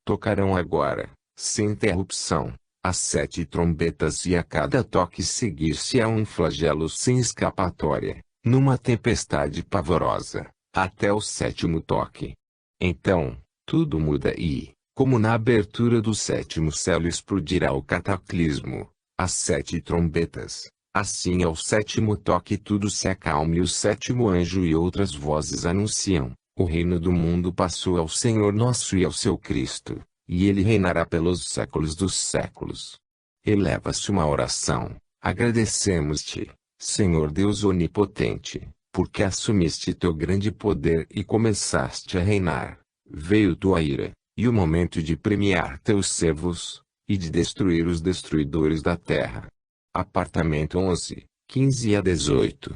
Tocarão agora, sem interrupção, as 7 trombetas e a cada toque seguir-se-á um flagelo sem escapatória, numa tempestade pavorosa, até o 7º toque. Então, tudo muda e, como na abertura do 7º céu explodirá o cataclismo, as 7 trombetas, assim ao 7º toque tudo se acalma e o 7º anjo e outras vozes anunciam: o reino do mundo passou ao Senhor nosso e ao seu Cristo, e ele reinará pelos séculos dos séculos. Eleva-se uma oração: agradecemos-te, Senhor Deus onipotente, porque assumiste teu grande poder e começaste a reinar, veio tua ira, e o momento de premiar teus servos, e de destruir os destruidores da terra. Apartamento 11, 15 a 18.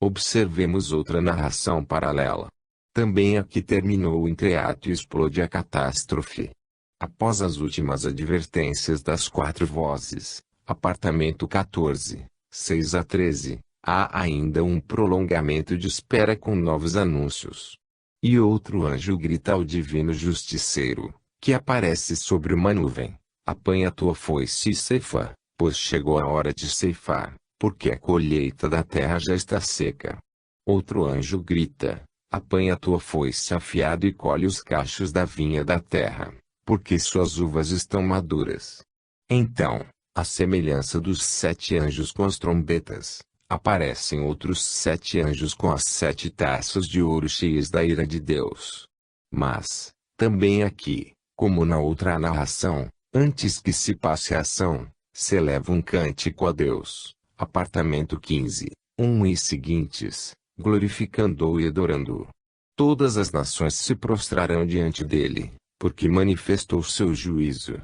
Observemos outra narração paralela. Também aqui terminou o entreato e explode a catástrofe. Após as últimas advertências das 4 vozes, apartamento 14, 6 a 13, há ainda um prolongamento de espera com novos anúncios. E outro anjo grita ao divino justiceiro, que aparece sobre uma nuvem: apanha tua foice e ceifa, pois chegou a hora de ceifar, porque a colheita da terra já está seca. Outro anjo grita: apanha tua foice afiada e colhe os cachos da vinha da terra, porque suas uvas estão maduras. Então, à semelhança dos 7 anjos com as trombetas, aparecem outros 7 anjos com as 7 taças de ouro cheias da ira de Deus. Mas, também aqui, como na outra narração, antes que se passe a ação, se eleva um cântico a Deus. Apartamento 15, 1 e seguintes, glorificando-o e adorando-o. Todas as nações se prostrarão diante dele, porque manifestou seu juízo.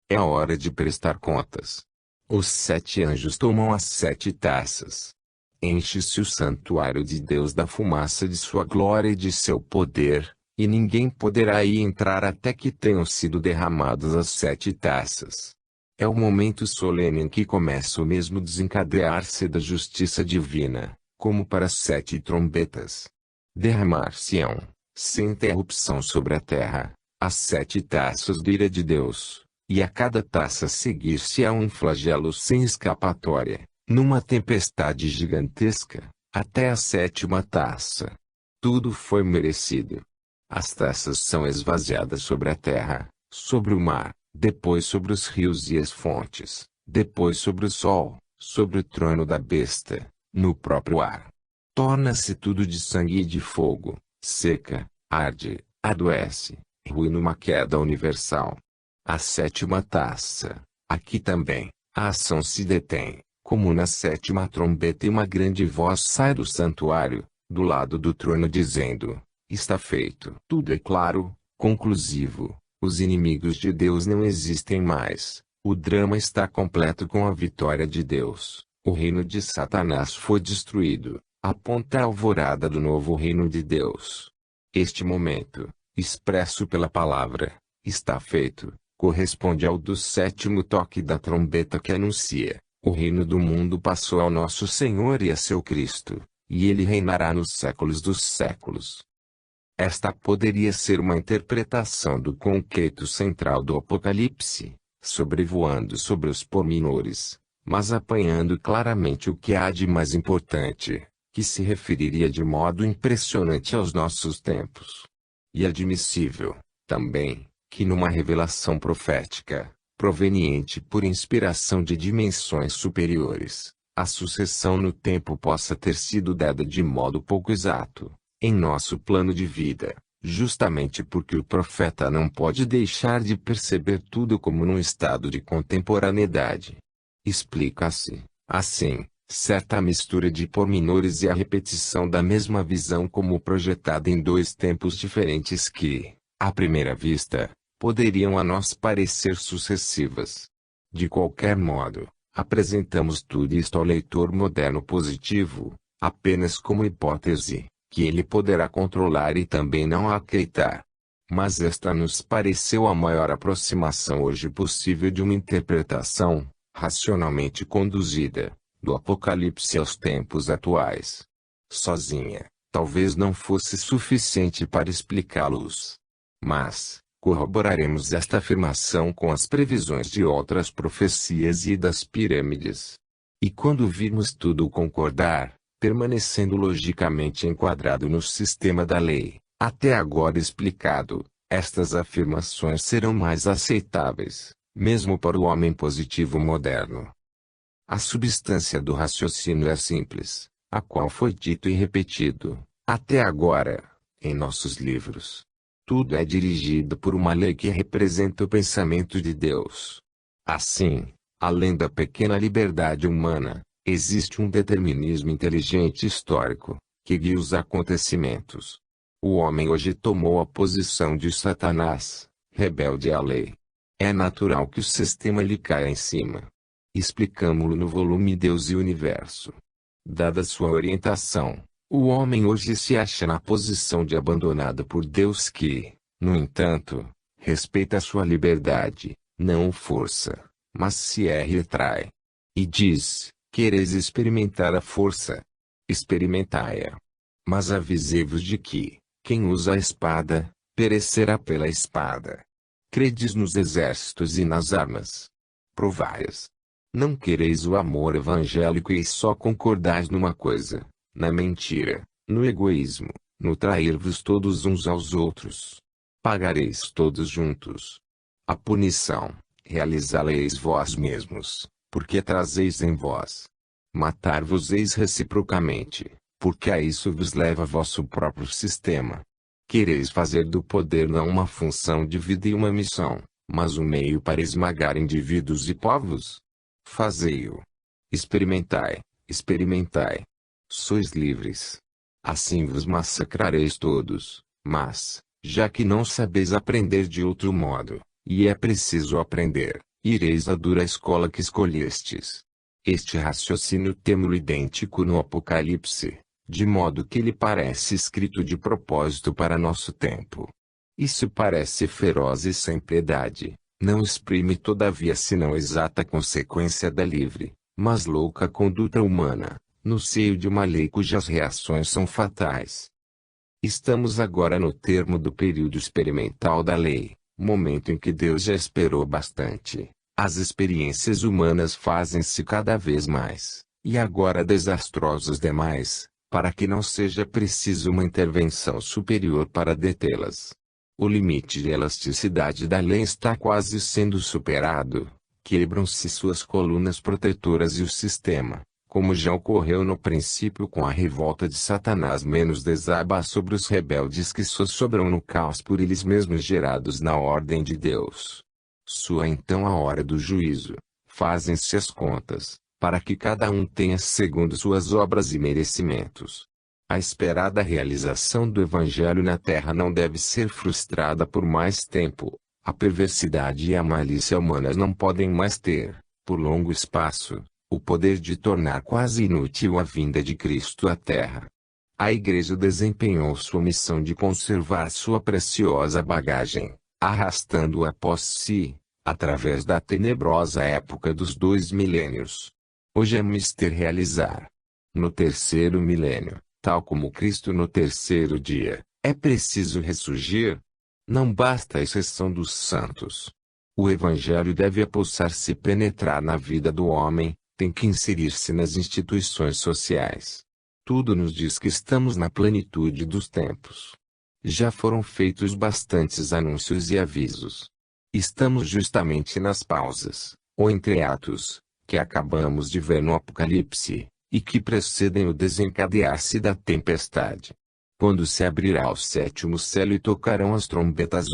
É a hora de prestar contas. Os 7 anjos tomam as 7 taças. Enche-se o santuário de Deus da fumaça de sua glória e de seu poder, e ninguém poderá aí entrar até que tenham sido derramadas as 7 taças. É o momento solene em que começa o mesmo desencadear-se da justiça divina, como para as 7 trombetas. Derramar-se-ão, sem interrupção sobre a terra, as 7 taças da ira de Deus, e a cada taça seguir-se-á um flagelo sem escapatória, numa tempestade gigantesca, até a 7ª taça. Tudo foi merecido. As taças são esvaziadas sobre a terra, sobre o mar, depois sobre os rios e as fontes, depois sobre o sol, sobre o trono da besta, no próprio ar. Torna-se tudo de sangue e de fogo, seca, arde, adoece, rui numa queda universal. A 7ª taça, aqui também, a ação se detém, como na 7ª trombeta, e uma grande voz sai do santuário, do lado do trono, dizendo: está feito. Tudo é claro, conclusivo. Os inimigos de Deus não existem mais. O drama está completo com a vitória de Deus. O reino de Satanás foi destruído. Aponta a alvorada do novo reino de Deus. Este momento, expresso pela palavra, está feito, corresponde ao do 7º toque da trombeta, que anuncia: o reino do mundo passou ao nosso Senhor e a seu Cristo, e ele reinará nos séculos dos séculos. Esta poderia ser uma interpretação do conceito central do Apocalipse, sobrevoando sobre os pormenores, mas apanhando claramente o que há de mais importante, que se referiria de modo impressionante aos nossos tempos. E admissível, também, que numa revelação profética, proveniente por inspiração de dimensões superiores, a sucessão no tempo possa ter sido dada de modo pouco exato, em nosso plano de vida, justamente porque o profeta não pode deixar de perceber tudo como num estado de contemporaneidade. Explica-se, assim, certa mistura de pormenores e a repetição da mesma visão como projetada em 2 tempos diferentes que, à primeira vista, poderiam a nós parecer sucessivas. De qualquer modo, apresentamos tudo isto ao leitor moderno positivo, apenas como hipótese, que ele poderá controlar e também não aceitar. Mas esta nos pareceu a maior aproximação hoje possível de uma interpretação, racionalmente conduzida, do Apocalipse aos tempos atuais. Sozinha, talvez não fosse suficiente para explicá-los. Mas, corroboraremos esta afirmação com as previsões de outras profecias e das pirâmides. E quando virmos tudo concordar, permanecendo logicamente enquadrado no sistema da lei, até agora explicado, estas afirmações serão mais aceitáveis, mesmo para o homem positivo moderno. A substância do raciocínio é simples, a qual foi dito e repetido, até agora, em nossos livros. Tudo é dirigido por uma lei que representa o pensamento de Deus. Assim, além da pequena liberdade humana, Existe um determinismo inteligente histórico, que guia os acontecimentos. O homem hoje tomou a posição de Satanás, rebelde à lei. É natural que o sistema lhe caia em cima. Explicamo-lo no volume Deus e o Universo. Dada sua orientação, o homem hoje se acha na posição de abandonado por Deus que, no entanto, respeita sua liberdade, não o força, mas se retrai. E diz: quereis experimentar a força? Experimentai-a. Mas avisei-vos de que, quem usa a espada, perecerá pela espada. Credes nos exércitos e nas armas? Provai-as. Não quereis o amor evangélico e só concordais numa coisa, na mentira, no egoísmo, no trair-vos todos uns aos outros. Pagareis todos juntos. A punição, realizá-la-eis vós mesmos, porque trazeis em vós. Matar-vos-eis reciprocamente, porque a isso vos leva vosso próprio sistema. Quereis fazer do poder não uma função de vida e uma missão, mas um meio para esmagar indivíduos e povos? Fazei-o. Experimentai, experimentai. Sois livres. Assim vos massacrareis todos, mas, já que não sabeis aprender de outro modo, e é preciso aprender, ireis à dura escola que escolhestes. Este raciocínio temo-lo idêntico no Apocalipse, de modo que lhe parece escrito de propósito para nosso tempo. Isso parece feroz e sem piedade, não exprime todavia senão exata consequência da livre, mas louca conduta humana, no seio de uma lei cujas reações são fatais. Estamos agora no termo do período experimental da lei, momento em que Deus já esperou bastante. As experiências humanas fazem-se cada vez mais, e agora desastrosas demais, para que não seja preciso uma intervenção superior para detê-las. O limite de elasticidade da lei está quase sendo superado, quebram-se suas colunas protetoras e o sistema, como já ocorreu no princípio com a revolta de Satanás, menos desaba sobre os rebeldes que sossobram no caos por eles mesmos gerados na ordem de Deus. Soa então a hora do juízo, fazem-se as contas, para que cada um tenha segundo suas obras e merecimentos. A esperada realização do Evangelho na terra não deve ser frustrada por mais tempo. A perversidade e a malícia humanas não podem mais ter, por longo espaço, o poder de tornar quase inútil a vinda de Cristo à terra. A Igreja desempenhou sua missão de conservar sua preciosa bagagem, arrastando-a após si, através da tenebrosa época dos 2 milênios. Hoje é mister realizar. No terceiro milênio, tal como Cristo no terceiro dia, é preciso ressurgir. Não basta a exceção dos santos. O Evangelho deve apossar-se e penetrar na vida do homem, tem que inserir-se nas instituições sociais. Tudo nos diz que estamos na plenitude dos tempos. Já foram feitos bastantes anúncios e avisos. Estamos justamente nas pausas, ou entreatos, que acabamos de ver no Apocalipse, e que precedem o desencadear-se da tempestade. Quando se abrirá o 7º céu e tocarão as trombetas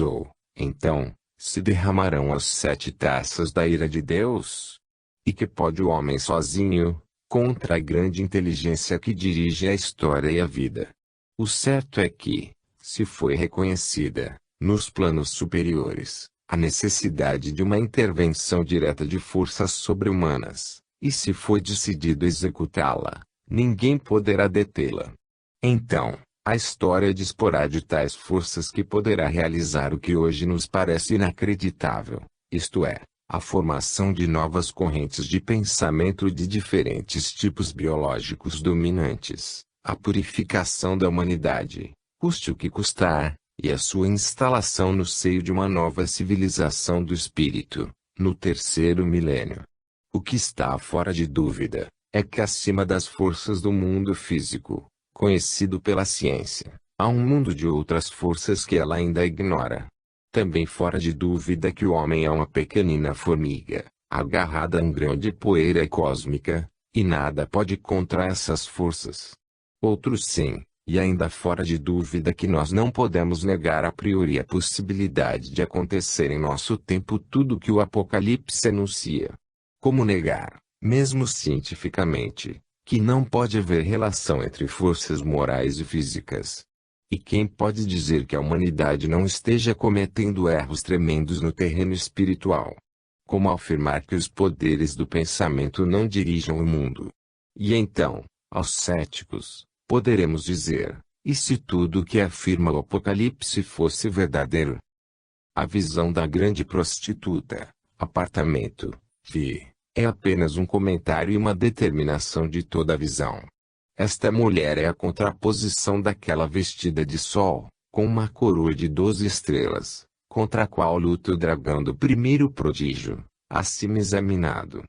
então, se derramarão as 7 taças da ira de Deus? E que pode o homem sozinho, contra a grande inteligência que dirige a história e a vida? O certo é que, se foi reconhecida, nos planos superiores, a necessidade de uma intervenção direta de forças sobre-humanas, e se foi decidido executá-la, ninguém poderá detê-la. Então, a história disporá de tais forças que poderá realizar o que hoje nos parece inacreditável, isto é, a formação de novas correntes de pensamento de diferentes tipos biológicos dominantes, a purificação da humanidade, custe o que custar, e a sua instalação no seio de uma nova civilização do espírito, no terceiro milênio. O que está fora de dúvida, é que acima das forças do mundo físico, conhecido pela ciência, há um mundo de outras forças que ela ainda ignora. Também fora de dúvida que o homem é uma pequenina formiga, agarrada a um grão de poeira cósmica, e nada pode contra essas forças. Outros sim, e ainda fora de dúvida que nós não podemos negar a priori a possibilidade de acontecer em nosso tempo tudo que o Apocalipse anuncia. Como negar, mesmo cientificamente, que não pode haver relação entre forças morais e físicas. E quem pode dizer que a humanidade não esteja cometendo erros tremendos no terreno espiritual? Como afirmar que os poderes do pensamento não dirijam o mundo? E então, aos céticos, poderemos dizer: e se tudo o que afirma o Apocalipse fosse verdadeiro? A visão da grande prostituta, apartamento, é apenas um comentário e uma determinação de toda a visão. Esta mulher é a contraposição daquela vestida de sol, com uma coroa de 12 estrelas, contra a qual luta o dragão do primeiro prodígio, acima examinado.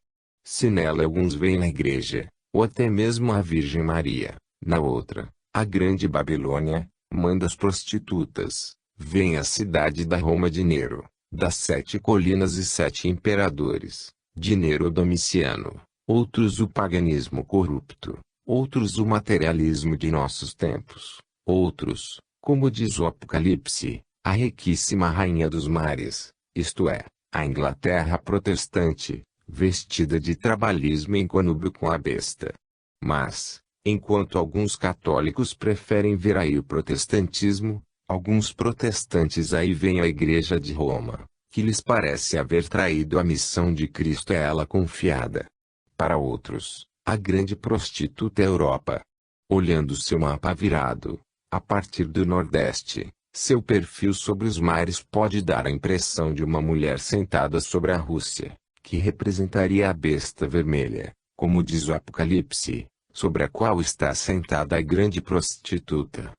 Se nela alguns veem na igreja, ou até mesmo a Virgem Maria, na outra, a grande Babilônia, mãe das prostitutas, veem a cidade da Roma de Nero, das 7 colinas e 7 imperadores, de Nero Domiciano, outros o paganismo corrupto, outros o materialismo de nossos tempos, outros, como diz o Apocalipse, a riquíssima rainha dos mares, isto é, a Inglaterra protestante, vestida de trabalhismo em conúbio com a besta. Mas, enquanto alguns católicos preferem ver aí o protestantismo, alguns protestantes aí veem a Igreja de Roma, que lhes parece haver traído a missão de Cristo a ela confiada. Para outros, a grande prostituta é a Europa. Olhando seu mapa virado, a partir do Nordeste, seu perfil sobre os mares pode dar a impressão de uma mulher sentada sobre a Rússia, que representaria a besta vermelha, como diz o Apocalipse, sobre a qual está sentada a grande prostituta.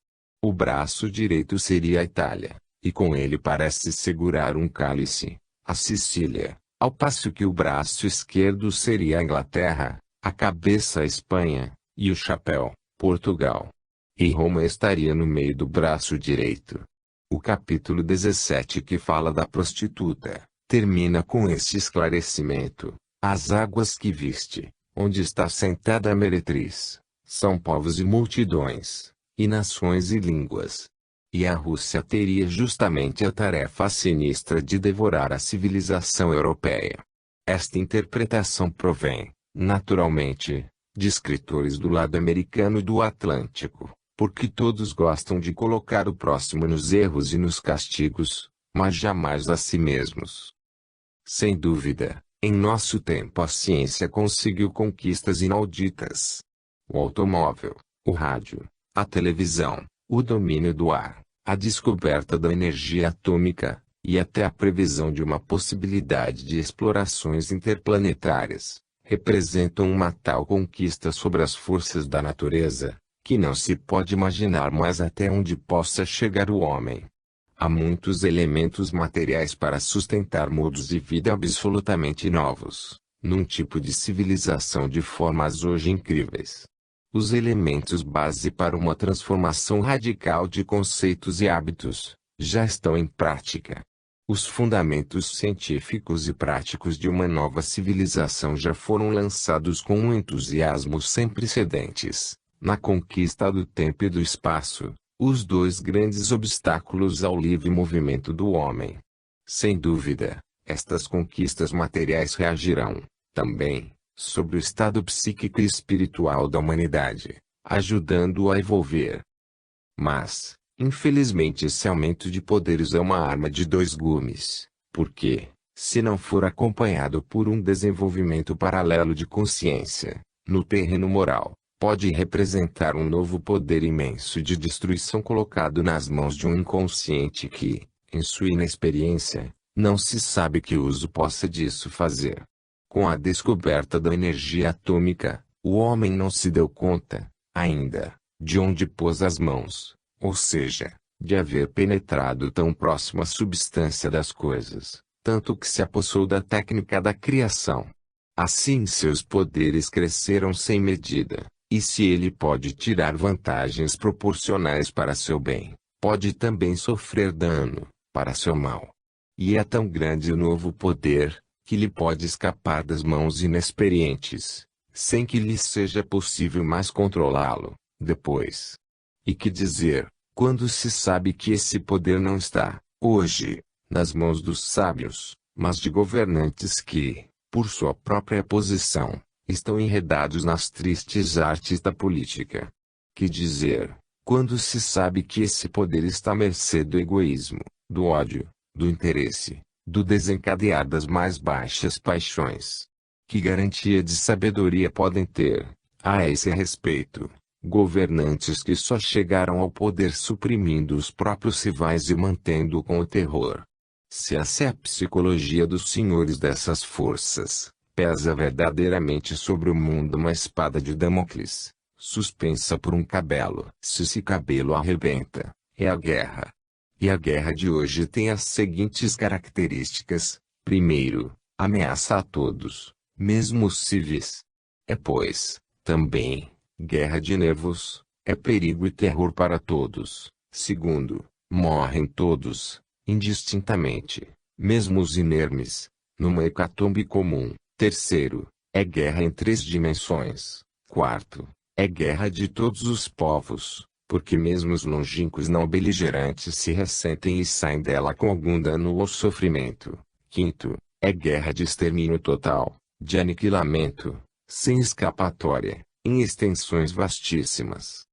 O braço direito seria a Itália, e com ele parece segurar um cálice, a Sicília, ao passo que o braço esquerdo seria a Inglaterra, a cabeça a Espanha, e o chapéu, Portugal. E Roma estaria no meio do braço direito. O capítulo 17, que fala da prostituta, termina com este esclarecimento: as águas que viste, onde está sentada a meretriz, são povos e multidões, e nações e línguas. E a Rússia teria justamente a tarefa sinistra de devorar a civilização europeia. Esta interpretação provém, naturalmente, de escritores do lado americano do Atlântico, porque todos gostam de colocar o próximo nos erros e nos castigos, mas jamais a si mesmos. Sem dúvida, em nosso tempo a ciência conseguiu conquistas inauditas. O automóvel, o rádio, a televisão, o domínio do ar, a descoberta da energia atômica, e até a previsão de uma possibilidade de explorações interplanetárias, representam uma tal conquista sobre as forças da natureza, que não se pode imaginar mais até onde possa chegar o homem. Há muitos elementos materiais para sustentar modos de vida absolutamente novos, num tipo de civilização de formas hoje incríveis. Os elementos base para uma transformação radical de conceitos e hábitos, já estão em prática. Os fundamentos científicos e práticos de uma nova civilização já foram lançados com um entusiasmo sem precedentes, na conquista do tempo e do espaço, os dois grandes obstáculos ao livre movimento do homem. Sem dúvida, estas conquistas materiais reagirão, também, sobre o estado psíquico e espiritual da humanidade, ajudando-o a evolver. Mas, infelizmente, esse aumento de poderes é uma arma de dois gumes, porque, se não for acompanhado por um desenvolvimento paralelo de consciência, no terreno moral, pode representar um novo poder imenso de destruição colocado nas mãos de um inconsciente que, em sua inexperiência, não se sabe que uso possa disso fazer. Com a descoberta da energia atômica, o homem não se deu conta, ainda, de onde pôs as mãos, ou seja, de haver penetrado tão próximo à substância das coisas, tanto que se apossou da técnica da criação. Assim seus poderes cresceram sem medida, e se ele pode tirar vantagens proporcionais para seu bem, pode também sofrer dano, para seu mal. E é tão grande o novo poder, que lhe pode escapar das mãos inexperientes, sem que lhe seja possível mais controlá-lo, depois. E que dizer, quando se sabe que esse poder não está, hoje, nas mãos dos sábios, mas de governantes que, por sua própria posição, estão enredados nas tristes artes da política. Que dizer, quando se sabe que esse poder está à mercê do egoísmo, do ódio, do interesse, do desencadear das mais baixas paixões? Que garantia de sabedoria podem ter, a esse respeito, governantes que só chegaram ao poder suprimindo os próprios rivais e mantendo-o com o terror? Se essa é a psicologia dos senhores dessas forças, pesa verdadeiramente sobre o mundo uma espada de Damocles, suspensa por um cabelo. Se esse cabelo arrebenta, é a guerra. E a guerra de hoje tem as seguintes características: primeiro, ameaça a todos, mesmo os civis. É, pois, também, guerra de nervos, é perigo e terror para todos. Segundo, morrem todos, indistintamente, mesmo os inermes, numa hecatombe comum. Terceiro, é guerra em 3 dimensões. Quarto, é guerra de todos os povos, porque mesmo os longínquos não beligerantes se ressentem e saem dela com algum dano ou sofrimento. Quinto, é guerra de extermínio total, de aniquilamento, sem escapatória, em extensões vastíssimas.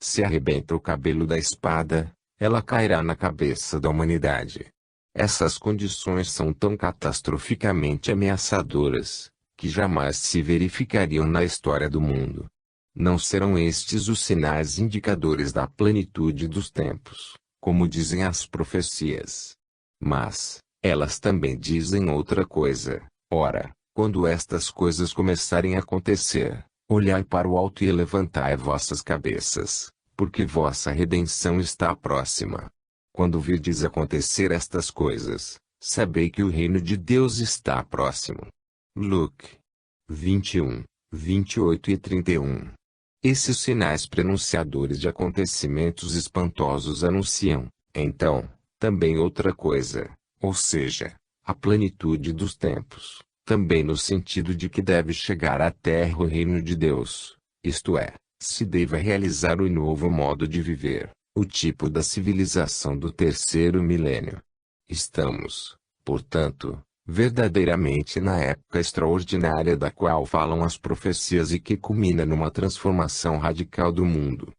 Se arrebenta o cabelo da espada, ela cairá na cabeça da humanidade. Essas condições são tão catastroficamente ameaçadoras, que jamais se verificariam na história do mundo. Não serão estes os sinais indicadores da plenitude dos tempos, como dizem as profecias. Mas, elas também dizem outra coisa. Ora, quando estas coisas começarem a acontecer, olhai para o alto e levantai vossas cabeças, porque vossa redenção está próxima. Quando virdes acontecer estas coisas, sabei que o reino de Deus está próximo. Luke 21, 28 e 31. Esses sinais prenunciadores de acontecimentos espantosos anunciam, então, também outra coisa, ou seja, a plenitude dos tempos, também no sentido de que deve chegar à terra o reino de Deus, isto é, se deve realizar o novo modo de viver, o tipo da civilização do terceiro milênio. Estamos, portanto, verdadeiramente na época extraordinária da qual falam as profecias e que culmina numa transformação radical do mundo.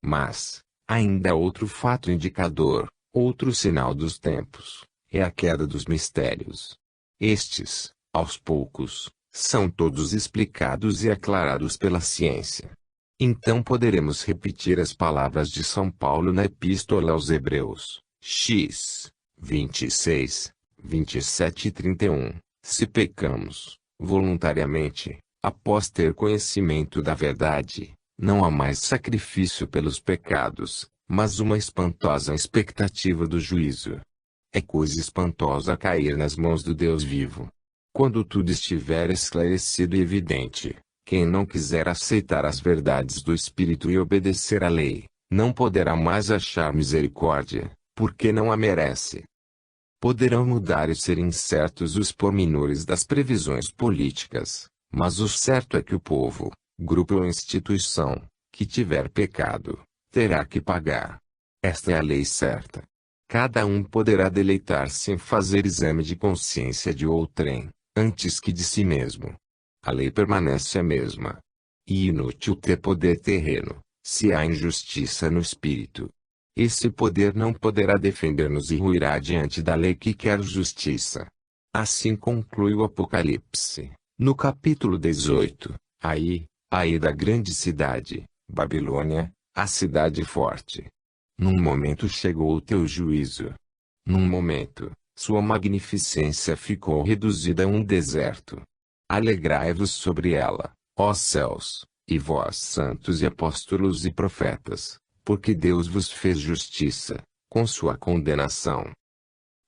Mas, ainda há outro fato indicador, outro sinal dos tempos, é a queda dos mistérios. Estes, aos poucos, são todos explicados e aclarados pela ciência. Então poderemos repetir as palavras de São Paulo na Epístola aos Hebreus, x. 26, 27 e 31. Se pecamos, voluntariamente, após ter conhecimento da verdade, não há mais sacrifício pelos pecados, mas uma espantosa expectativa do juízo. É coisa espantosa cair nas mãos do Deus vivo. Quando tudo estiver esclarecido e evidente, quem não quiser aceitar as verdades do Espírito e obedecer à lei, não poderá mais achar misericórdia, porque não a merece. Poderão mudar e ser incertos os pormenores das previsões políticas, mas o certo é que o povo, grupo ou instituição, que tiver pecado, terá que pagar. Esta é a lei certa. Cada um poderá deleitar-se em fazer exame de consciência de outrem, antes que de si mesmo. A lei permanece a mesma. E inútil ter poder terreno, se há injustiça no espírito. Esse poder não poderá defender-nos e ruirá diante da lei que quer justiça. Assim conclui o Apocalipse, no capítulo 18. Aí da grande cidade, Babilônia, a cidade forte. Num momento chegou o teu juízo. Num momento, sua magnificência ficou reduzida a um deserto. Alegrai-vos sobre ela, ó céus, e vós santos e apóstolos e profetas, porque Deus vos fez justiça, com sua condenação.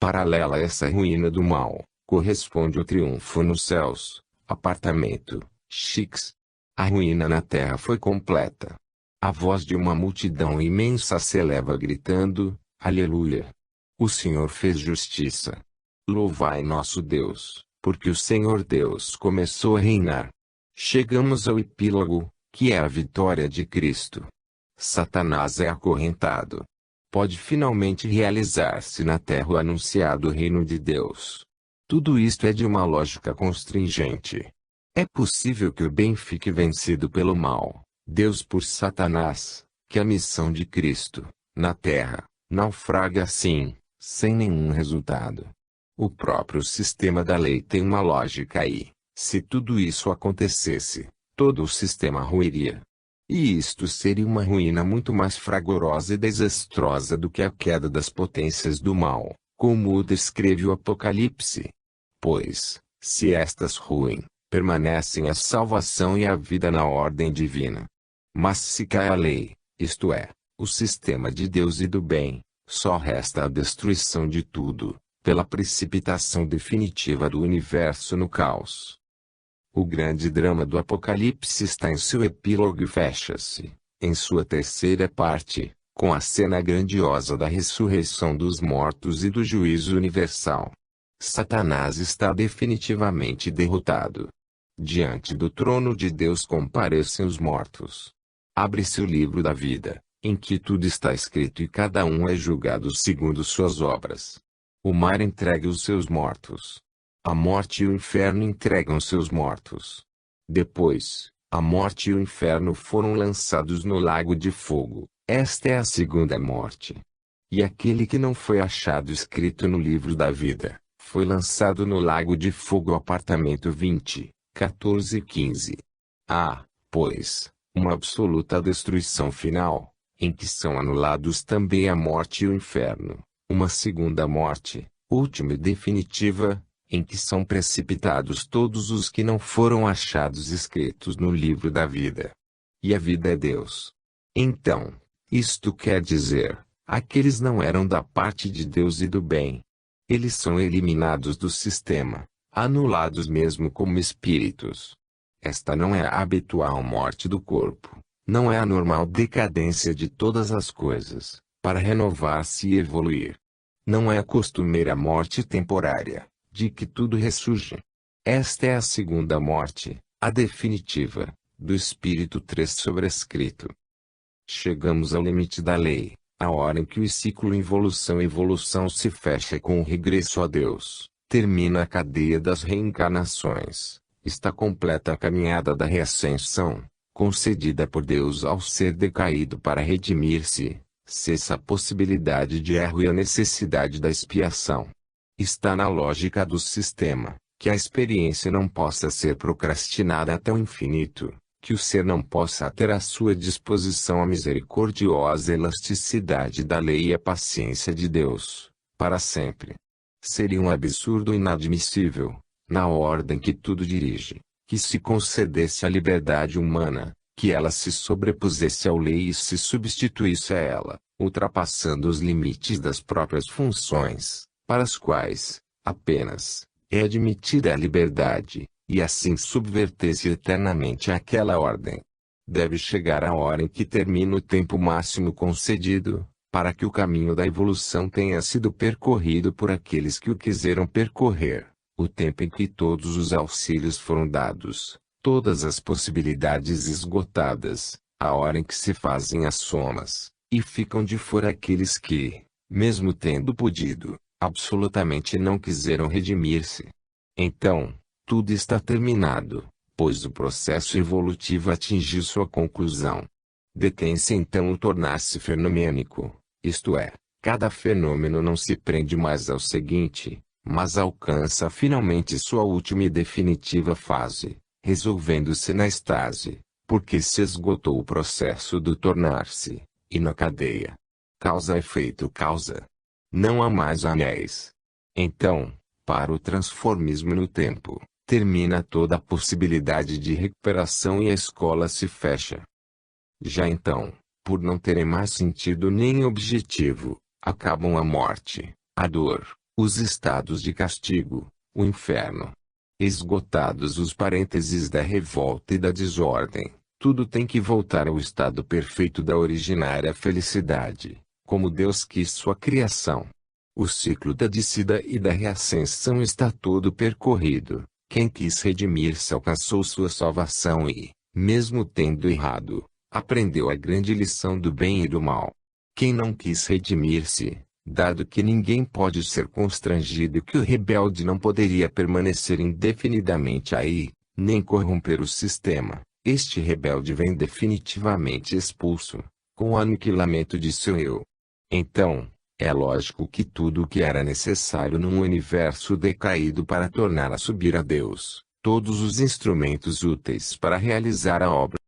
Paralela a essa ruína do mal, corresponde o triunfo nos céus, apartamento, x. A ruína na terra foi completa. A voz de uma multidão imensa se eleva gritando, Aleluia! O Senhor fez justiça. Louvai nosso Deus, porque o Senhor Deus começou a reinar. Chegamos ao epílogo, que é a vitória de Cristo. Satanás é acorrentado. Pode finalmente realizar-se na terra o anunciado reino de Deus. Tudo isto é de uma lógica constringente. É possível que o bem fique vencido pelo mal, Deus por Satanás, que a missão de Cristo, na terra, naufraga assim, sem nenhum resultado. O próprio sistema da lei tem uma lógica aí. Se tudo isso acontecesse, todo o sistema ruiria. E isto seria uma ruína muito mais fragorosa e desastrosa do que a queda das potências do mal, como o descreve o Apocalipse. Pois, se estas ruem, permanecem a salvação e a vida na ordem divina. Mas se cai a lei, isto é, o sistema de Deus e do bem, só resta a destruição de tudo, pela precipitação definitiva do universo no caos. O grande drama do Apocalipse está em seu epílogo e fecha-se, em sua terceira parte, com a cena grandiosa da ressurreição dos mortos e do juízo universal. Satanás está definitivamente derrotado. Diante do trono de Deus comparecem os mortos. Abre-se o livro da vida, em que tudo está escrito e cada um é julgado segundo suas obras. O mar entrega os seus mortos. A morte e o inferno entregam seus mortos. Depois, a morte e o inferno foram lançados no lago de fogo. Esta é a segunda morte. E aquele que não foi achado escrito no livro da vida, foi lançado no lago de fogo. Apartamento 20, 14 e 15. Há, pois, uma absoluta destruição final, em que são anulados também a morte e o inferno. Uma segunda morte, última e definitiva, em que são precipitados todos os que não foram achados escritos no livro da vida. E a vida é Deus. Então, isto quer dizer, aqueles não eram da parte de Deus e do bem. Eles são eliminados do sistema, anulados mesmo como espíritos. Esta não é a habitual morte do corpo, não é a normal decadência de todas as coisas, para renovar-se e evoluir. Não é a costumeira morte temporária, de que tudo ressurge. Esta é a segunda morte, a definitiva, do espírito 3 sobrescrito. Chegamos ao limite da lei, a hora em que o ciclo involução-evolução se fecha com o regresso a Deus, termina a cadeia das reencarnações, está completa a caminhada da reascensão, concedida por Deus ao ser decaído para redimir-se, cessa a possibilidade de erro e a necessidade da expiação. Está na lógica do sistema, que a experiência não possa ser procrastinada até o infinito, que o ser não possa ter à sua disposição a misericordiosa elasticidade da lei e a paciência de Deus, para sempre. Seria um absurdo inadmissível, na ordem que tudo dirige, que se concedesse a liberdade humana, que ela se sobrepusesse à lei e se substituísse a ela, ultrapassando os limites das próprias funções, para as quais, apenas, é admitida a liberdade, e assim subverter-se eternamente àquela ordem. Deve chegar a hora em que termina o tempo máximo concedido, para que o caminho da evolução tenha sido percorrido por aqueles que o quiseram percorrer, o tempo em que todos os auxílios foram dados, todas as possibilidades esgotadas, a hora em que se fazem as somas, e ficam de fora aqueles que, mesmo tendo podido, absolutamente não quiseram redimir-se. Então, tudo está terminado, pois o processo evolutivo atingiu sua conclusão. Detém-se então o tornar-se fenomênico, isto é, cada fenômeno não se prende mais ao seguinte, mas alcança finalmente sua última e definitiva fase, resolvendo-se na estase, porque se esgotou o processo do tornar-se, e na cadeia. Causa-efeito causa. Não há mais anéis. Então, para o transformismo no tempo, termina toda a possibilidade de recuperação e a escola se fecha. Já então, por não terem mais sentido nem objetivo, acabam a morte, a dor, os estados de castigo, o inferno. Esgotados os parênteses da revolta e da desordem, tudo tem que voltar ao estado perfeito da originária felicidade, como Deus quis sua criação. O ciclo da descida e da reascensão está todo percorrido. Quem quis redimir-se alcançou sua salvação e, mesmo tendo errado, aprendeu a grande lição do bem e do mal. Quem não quis redimir-se, dado que ninguém pode ser constrangido e que o rebelde não poderia permanecer indefinidamente aí, nem corromper o sistema. Este rebelde vem definitivamente expulso, com o aniquilamento de seu eu. Então, é lógico que tudo o que era necessário num universo decaído para tornar a subir a Deus, todos os instrumentos úteis para realizar a obra